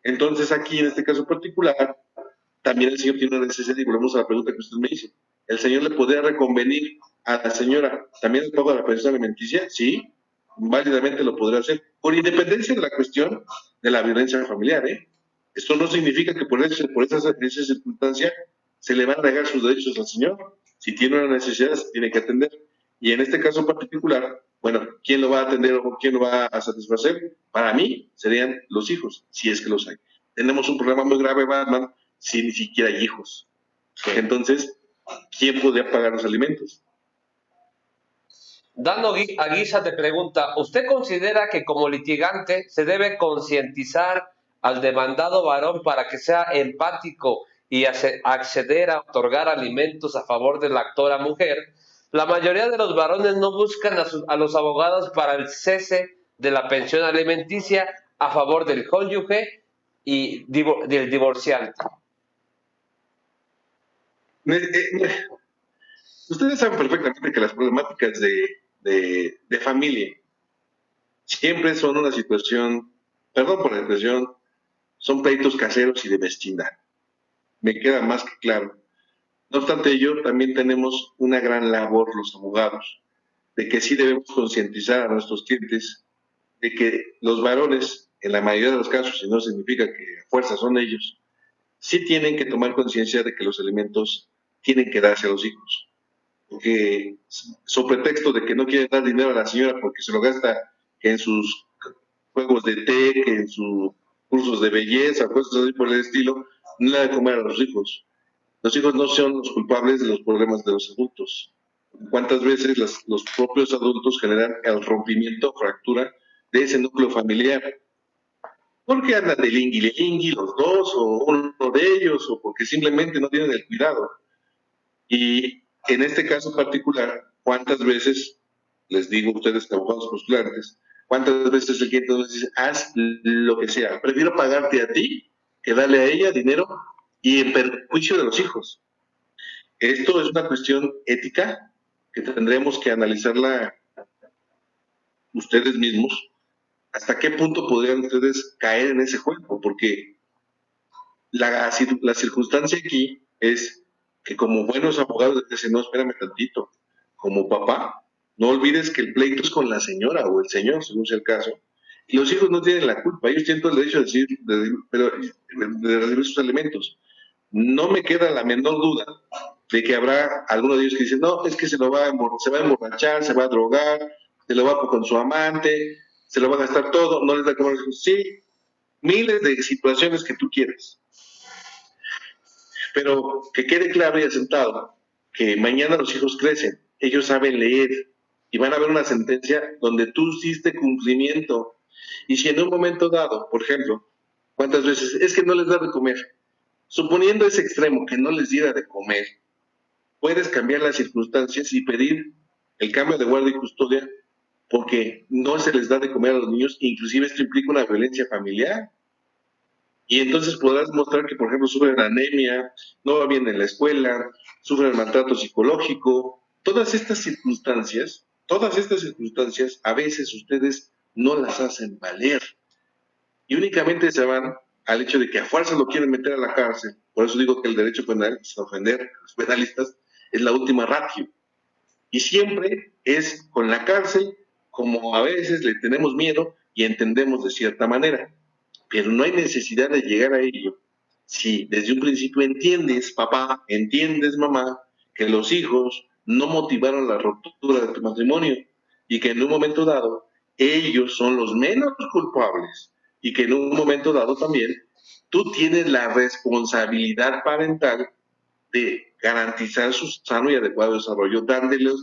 B: Entonces aquí, en este caso particular, también el señor tiene una necesidad, y volvemos a la pregunta que usted me hizo. ¿El señor le podría reconvenir a la señora también el pago de la pensión alimenticia? Sí, válidamente lo podría hacer, por independencia de la cuestión de la violencia familiar, ¿eh? Esto no significa que por esa circunstancia se le van a negar sus derechos al señor. Si tiene una necesidad, se tiene que atender. Y en este caso particular, bueno, ¿quién lo va a atender o quién lo va a satisfacer? Para mí serían los hijos, si es que los hay. Tenemos un problema muy grave, Batman, si ni siquiera hay hijos. Entonces, ¿quién podría pagar los alimentos?
A: Dando Aguisa te pregunta, ¿usted considera que como litigante se debe concientizar al demandado varón para que sea empático y acceder a otorgar alimentos a favor de la actora mujer? La mayoría de los varones no buscan a los abogados para el cese de la pensión alimenticia a favor del cónyuge y del divorciante.
B: Ustedes saben perfectamente que las problemáticas de familia siempre son una situación, perdón por la expresión, son pleitos caseros y de vecindad. Me queda más que claro. No obstante ello, también tenemos una gran labor los abogados, de que sí debemos concientizar a nuestros clientes de que los varones, en la mayoría de los casos, y no significa que a fuerza son ellos, sí tienen que tomar conciencia de que los alimentos tienen que darse a los hijos. Porque, sobre pretexto de que no quieren dar dinero a la señora porque se lo gasta en sus juegos de té, que en sus cursos de belleza, cosas así por el estilo, no le da de comer a los hijos. Los hijos no son los culpables de los problemas de los adultos. ¿Cuántas veces los propios adultos generan el rompimiento, fractura de ese núcleo familiar? Porque andan de lingui los dos, o uno de ellos, o porque simplemente no tienen el cuidado. Y en este caso particular, ¿cuántas veces, les digo a ustedes, abogados postulantes, cuántas veces el cliente nos dice, haz lo que sea, prefiero pagarte a ti que darle a ella dinero y en perjuicio de los hijos? Esto es una cuestión ética que tendremos que analizarla ustedes mismos. ¿Hasta qué punto podrían ustedes caer en ese juego? Porque la circunstancia aquí es que como buenos abogados dicen, no, espérame tantito, como papá, no olvides que el pleito es con la señora o el señor, según sea el caso, y los hijos no tienen la culpa, ellos tienen todo el derecho de recibir sus alimentos. No me queda la menor duda de que habrá alguno de ellos que dicen, no, es que se va a emborrachar, se va a drogar, se lo va con su amante, se lo va a gastar todo, no les da comer. Sí, miles de situaciones que tú quieres. Pero que quede claro y asentado que mañana los hijos crecen, ellos saben leer y van a ver una sentencia donde tú hiciste cumplimiento. Y si en un momento dado, por ejemplo, ¿cuántas veces es que no les da de comer? Suponiendo ese extremo que no les diera de comer, puedes cambiar las circunstancias y pedir el cambio de guardia y custodia porque no se les da de comer a los niños, inclusive esto implica una violencia familiar. Y entonces podrás mostrar que, por ejemplo, sufren anemia, no va bien en la escuela, sufren maltrato psicológico. Todas estas circunstancias, a veces ustedes no las hacen valer. Y únicamente se van al hecho de que a fuerza lo quieren meter a la cárcel. Por eso digo que el derecho penal, sin ofender a los penalistas, es la última ratio. Y siempre es con la cárcel como a veces le tenemos miedo y entendemos de cierta manera. Pero no hay necesidad de llegar a ello si desde un principio entiendes, papá, entiendes, mamá, que los hijos no motivaron la ruptura de tu matrimonio y que en un momento dado ellos son los menos culpables y que en un momento dado también tú tienes la responsabilidad parental de garantizar su sano y adecuado desarrollo, dándoles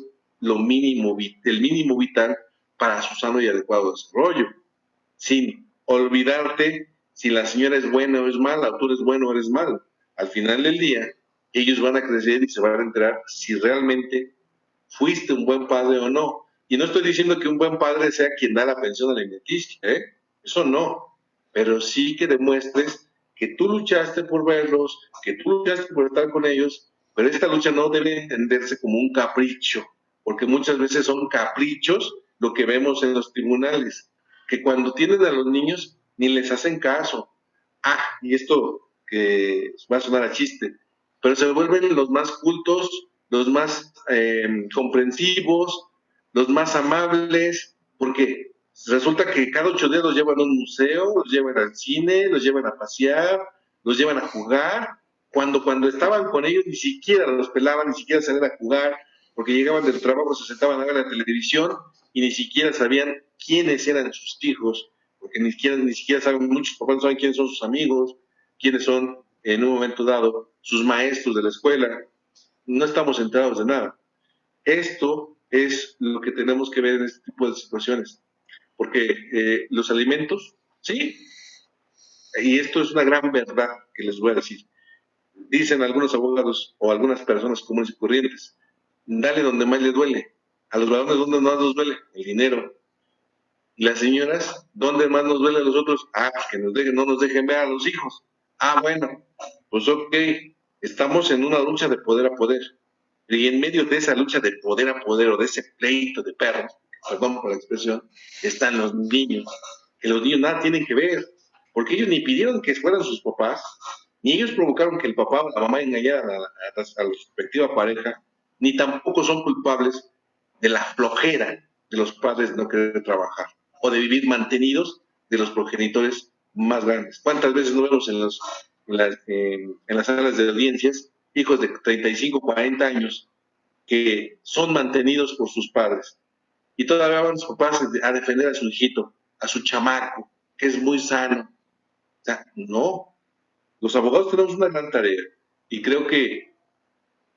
B: el mínimo vital para su sano y adecuado desarrollo, sin olvidarte si la señora es buena o es mala, o tú eres bueno o eres malo. Al final del día, ellos van a crecer y se van a enterar si realmente fuiste un buen padre o no. Y no estoy diciendo que un buen padre sea quien da la pensión alimenticia, ¿eh? Eso no. Pero sí que demuestres que tú luchaste por verlos, que tú luchaste por estar con ellos, pero esta lucha no debe entenderse como un capricho, porque muchas veces son caprichos lo que vemos en los tribunales, que cuando tienen a los niños ni les hacen caso. Y esto que va a sonar a chiste, pero se vuelven los más cultos, los más comprensivos, los más amables, porque resulta que cada 8 días los llevan a un museo, los llevan al cine, los llevan a pasear, los llevan a jugar, cuando estaban con ellos ni siquiera los pelaban, ni siquiera salían a jugar, porque llegaban del trabajo, se sentaban a ver la televisión y ni siquiera sabían quiénes eran sus hijos, porque ni siquiera saben, muchos papás no saben quiénes son sus amigos, quiénes son en un momento dado sus maestros de la escuela. No estamos enterados de nada. Esto es lo que tenemos que ver en este tipo de situaciones, porque los alimentos, sí, y esto es una gran verdad que les voy a decir. Dicen algunos abogados o algunas personas comunes y corrientes, dale donde más les duele. A los varones, ¿dónde más nos duele? El dinero. Y las señoras, ¿dónde más nos duele a nosotros? Que no nos dejen ver a los hijos. Bueno, pues ok, estamos en una lucha de poder a poder. Y en medio de esa lucha de poder a poder o de ese pleito de perros, perdón por la expresión, están los niños, que los niños nada tienen que ver, porque ellos ni pidieron que fueran sus papás, ni ellos provocaron que el papá o la mamá engañaran a la respectiva pareja, ni tampoco son culpables de la flojera de los padres de no querer trabajar o de vivir mantenidos de los progenitores más grandes. ¿Cuántas veces no vemos en las salas de audiencias hijos de 35, 40 años que son mantenidos por sus padres y todavía van sus papás a defender a su hijito, a su chamaco, que es muy sano? O sea, no. Los abogados tenemos una gran tarea y creo que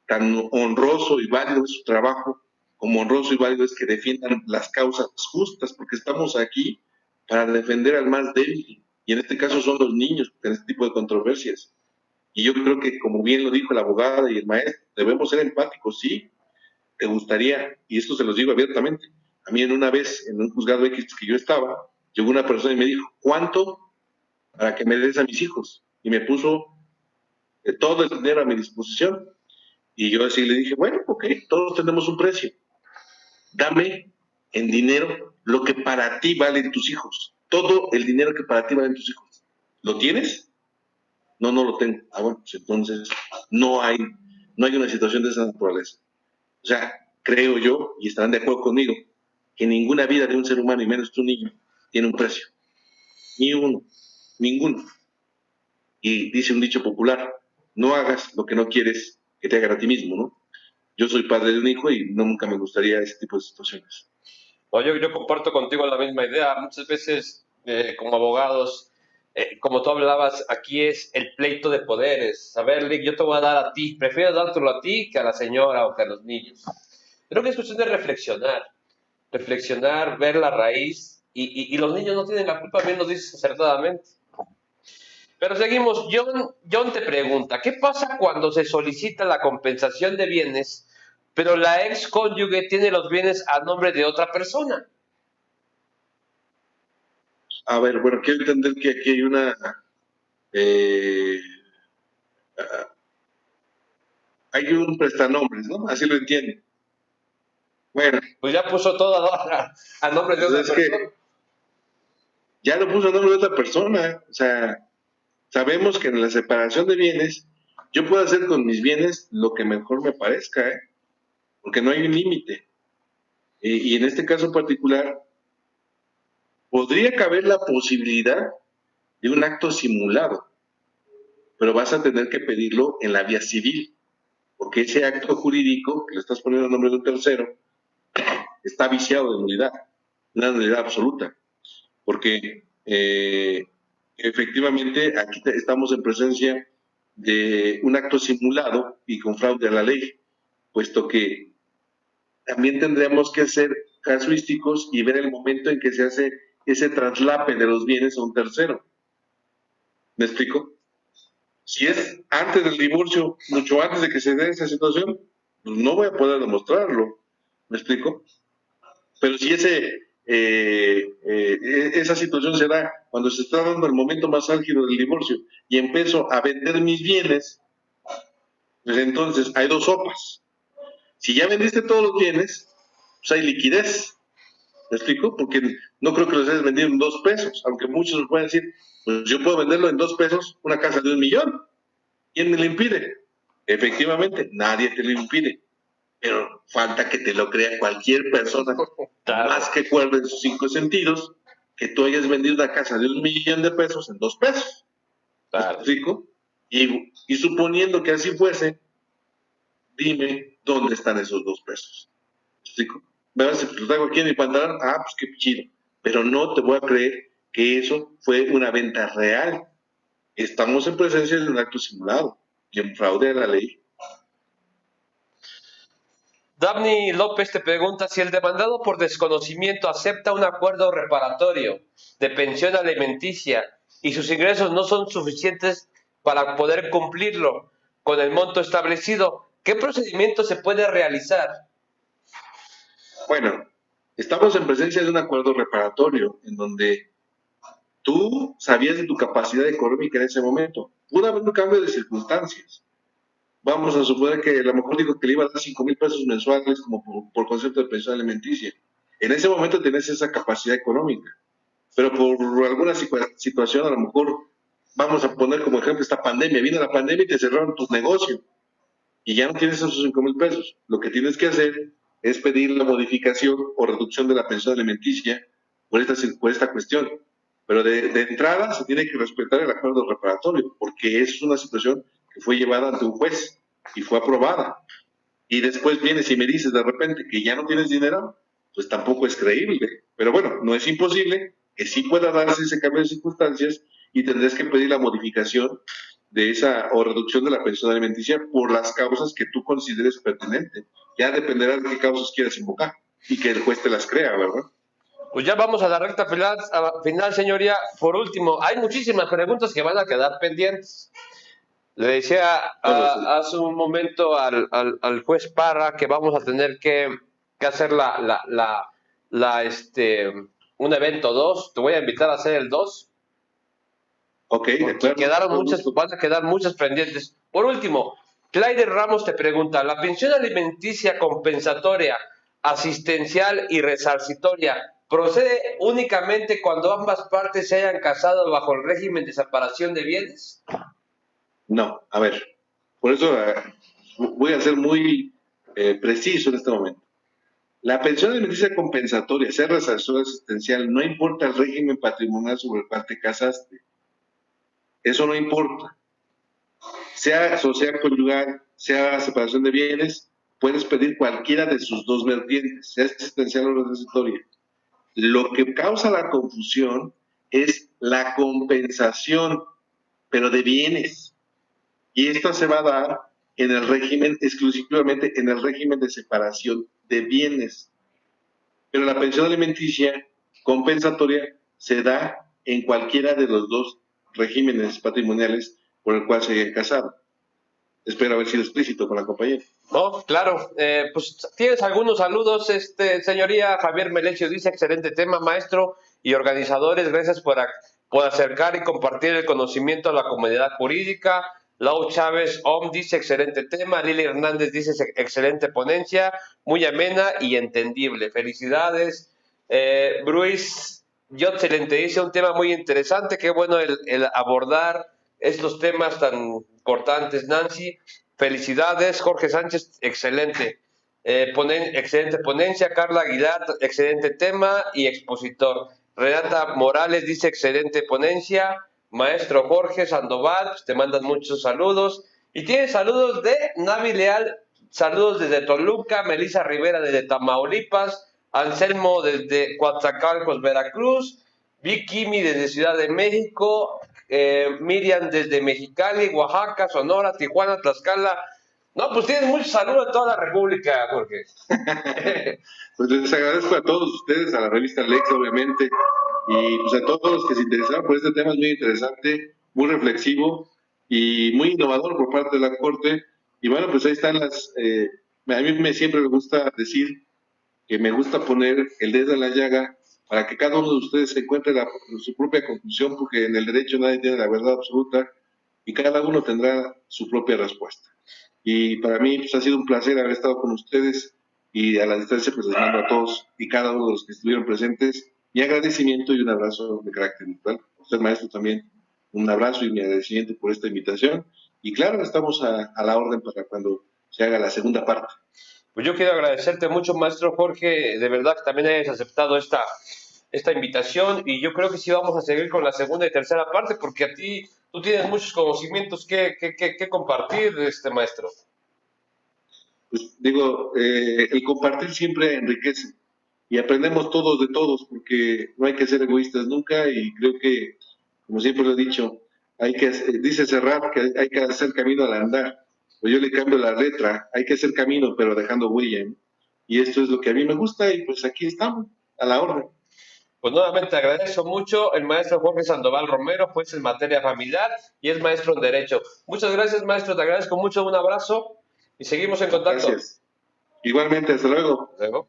B: tan honroso y válido es su trabajo como honroso y válido es que defiendan las causas justas, porque estamos aquí para defender al más débil, y en este caso son los niños en este tipo de controversias. Y yo creo que, como bien lo dijo la abogada y el maestro, debemos ser empáticos, sí. Te gustaría, y esto se los digo abiertamente, a mí una vez en un juzgado X que yo estaba, llegó una persona y me dijo, ¿cuánto para que me des a mis hijos? Y me puso todo el dinero a mi disposición. Y yo así le dije, bueno, ok, todos tenemos un precio. Dame en dinero lo que para ti valen tus hijos. Todo el dinero que para ti valen tus hijos. ¿Lo tienes? No, no lo tengo. Bueno, pues entonces no hay una situación de esa naturaleza. O sea, creo yo, y estarán de acuerdo conmigo, que ninguna vida de un ser humano, y menos de un niño, tiene un precio. Ni uno, ninguno. Y dice un dicho popular, no hagas lo que no quieres que te hagan a ti mismo, ¿no? Yo soy padre de un hijo y nunca me gustaría ese tipo de situaciones.
A: Yo comparto contigo la misma idea. Muchas veces, como abogados, como tú hablabas, aquí es el pleito de poderes. A ver, Lick, yo te voy a dar a ti. Prefiero dártelo a ti que a la señora o que a los niños. Creo que es cuestión de reflexionar, ver la raíz. Y los niños no tienen la culpa, bien lo dices acertadamente. Pero seguimos. John te pregunta, ¿qué pasa cuando se solicita la compensación de bienes, pero la ex cónyuge tiene los bienes a nombre de otra persona?
B: A ver, bueno, quiero entender que aquí hay hay un prestanombres, ¿no? Así lo entiendo. Bueno.
A: Pues ya puso todo a nombre de otra persona.
B: Ya lo puso a nombre de otra persona. O sea, sabemos que en la separación de bienes, yo puedo hacer con mis bienes lo que mejor me parezca, ¿eh? Porque no hay un límite. Y en este caso particular, podría caber la posibilidad de un acto simulado, pero vas a tener que pedirlo en la vía civil. porque ese acto jurídico que le estás poniendo el nombre de un tercero está viciado de nulidad, una nulidad absoluta, porque efectivamente aquí estamos en presencia de un acto simulado y con fraude a la ley, puesto que también tendremos que ser casuísticos y ver el momento en que se hace ese traslape de los bienes a un tercero. ¿Me explico? Si es antes del divorcio, mucho antes de que se dé esa situación, pues no voy a poder demostrarlo. ¿Me explico? Pero si esa situación se da cuando se está dando el momento más álgido del divorcio y empiezo a vender mis bienes, pues entonces hay dos sopas. Si ya vendiste todos los bienes, pues hay liquidez. ¿Me explico? Porque no creo que los hayas vendido en 2 pesos, aunque muchos nos pueden decir, pues yo puedo venderlo en 2 pesos, una casa de 1 millón. ¿Quién me lo impide? Efectivamente, nadie te lo impide. Pero falta que te lo crea cualquier persona, claro, más que cuerda en sus 5 sentidos, que tú hayas vendido una casa de 1 millón de pesos en 2 pesos. Claro. ¿Me explico? Y suponiendo que así fuese, dime dónde están esos 2 pesos. ¿Me explico? Si lo traigo aquí en mi pantalón, pues qué chido. Pero no te voy a creer que eso fue una venta real. Estamos en presencia de un acto simulado y en fraude a la ley.
A: Daphne López te pregunta si el demandado por desconocimiento acepta un acuerdo reparatorio de pensión alimenticia y sus ingresos no son suficientes para poder cumplirlo con el monto establecido. ¿Qué procedimiento se puede realizar?
B: Bueno, estamos en presencia de un acuerdo reparatorio en donde tú sabías de tu capacidad económica en ese momento. Pudo haber un cambio de circunstancias. Vamos a suponer que a lo mejor dijo que le iba a dar 5,000 pesos mensuales como por concepto de pensión alimenticia. En ese momento tenés esa capacidad económica, pero por alguna situación, a lo mejor, vamos a poner como ejemplo esta pandemia, vino la pandemia y te cerraron tu negocio y ya no tienes esos 5,000 pesos. Lo que tienes que hacer es pedir la modificación o reducción de la pensión alimenticia por esta cuestión. Pero de entrada se tiene que respetar el acuerdo reparatorio, porque es una situación que fue llevada ante un juez y fue aprobada. Y después vienes y me dices de repente que ya no tienes dinero, pues tampoco es creíble. Pero bueno, no es imposible que sí pueda darse ese cambio de circunstancias y tendrás que pedir la modificación de esa o reducción de la pensión alimenticia por las causas que tú consideres pertinentes. Ya dependerá de qué causas quieras invocar y que el juez te las crea, ¿verdad?
A: Pues ya vamos a la recta final, señoría. Por último, hay muchísimas preguntas que van a quedar pendientes. Le decía hace un momento al juez Parra que vamos a tener que hacer un evento 2. Te voy a invitar a hacer el 2.
B: Ok,
A: van a quedar muchas pendientes. Por último, Clyde Ramos te pregunta, ¿la pensión alimenticia compensatoria, asistencial y resarcitoria procede únicamente cuando ambas partes se hayan casado bajo el régimen de separación de bienes?
B: No, a ver, por eso voy a ser muy preciso en este momento. La pensión alimenticia compensatoria, sea resarcitoria asistencial, no importa el régimen patrimonial sobre el cual te casaste. Eso no importa. Sea social conyugal, sea separación de bienes, puedes pedir cualquiera de sus dos vertientes, sea asistencial o resarcitoria. Lo que causa la confusión es la compensación, pero de bienes. Y esto se va a dar en el régimen, exclusivamente en el régimen de separación de bienes. Pero la pensión alimenticia compensatoria se da en cualquiera de los dos regímenes patrimoniales por el cual se hayan casado. Espero haber sido explícito con la compañera.
A: No, claro. Pues tienes algunos saludos, señoría. Javier Melecio dice, excelente tema, maestro y organizadores. Gracias por acercar y compartir el conocimiento a la comunidad jurídica. Lau Chávez dice, excelente tema. Lili Hernández dice, excelente ponencia, muy amena y entendible. Felicidades. Bruce Excelente dice, un tema muy interesante. Qué bueno el abordar estos temas tan importantes, Nancy. Felicidades. Jorge Sánchez, excelente. Excelente ponencia. Carla Aguilar, excelente tema y expositor. Renata Morales dice, excelente ponencia. Maestro Jorge Sandoval, te mandan muchos saludos. Y tiene saludos de Navi Leal, saludos desde Toluca, Melissa Rivera desde Tamaulipas, Anselmo desde Coatzacoalcos, Veracruz, Vicky desde Ciudad de México, Miriam desde Mexicali, Oaxaca, Sonora, Tijuana, Tlaxcala. No, pues tienes muchos saludos a toda la República, Jorge.
B: Pues les agradezco a todos ustedes, a la revista Lex, obviamente, y pues a todos los que se interesaron por este tema. Es muy interesante, muy reflexivo y muy innovador por parte de la Corte. Y bueno, pues ahí están a mí siempre me gusta decir que me gusta poner el dedo en la llaga para que cada uno de ustedes encuentre su propia conclusión, porque en el derecho nadie tiene la verdad absoluta y cada uno tendrá su propia respuesta. Y para mí pues, ha sido un placer haber estado con ustedes y a la distancia pues les mando a todos y cada uno de los que estuvieron presentes mi agradecimiento y un abrazo de carácter virtual. A usted, maestro, también un abrazo y mi agradecimiento por esta invitación. Y claro, estamos a la orden para cuando se haga la segunda parte.
A: Pues yo quiero agradecerte mucho, maestro Jorge, de verdad que también hayas aceptado esta invitación y yo creo que sí vamos a seguir con la segunda y tercera parte porque tú tienes muchos conocimientos que compartir, maestro.
B: Pues digo, el compartir siempre enriquece y aprendemos todos de todos porque no hay que ser egoístas nunca y creo que, como siempre lo he dicho, dice Serrat que hay que hacer camino al andar, pues yo le cambio la letra, hay que hacer camino pero dejando huella, ¿no? Y esto es lo que a mí me gusta y pues aquí estamos, a la orden.
A: Pues nuevamente agradezco mucho el maestro Jorge Sandoval Romero, juez en materia familiar y es maestro en Derecho. Muchas gracias, maestro, te agradezco mucho, un abrazo y seguimos en contacto.
B: Gracias. Igualmente, hasta luego.
A: Hasta luego.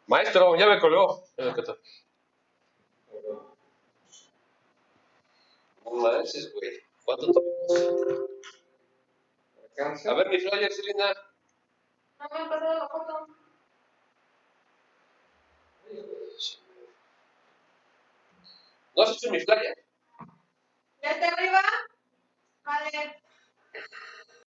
A: Maestro, ya me colgó. No manches, güey. ¿Cuánto tiempo? A ver, mi flyer, Selena.
C: No me han pasado la foto.
A: ¿No has hecho mi flyer?
C: ¿Ya está arriba? Vale.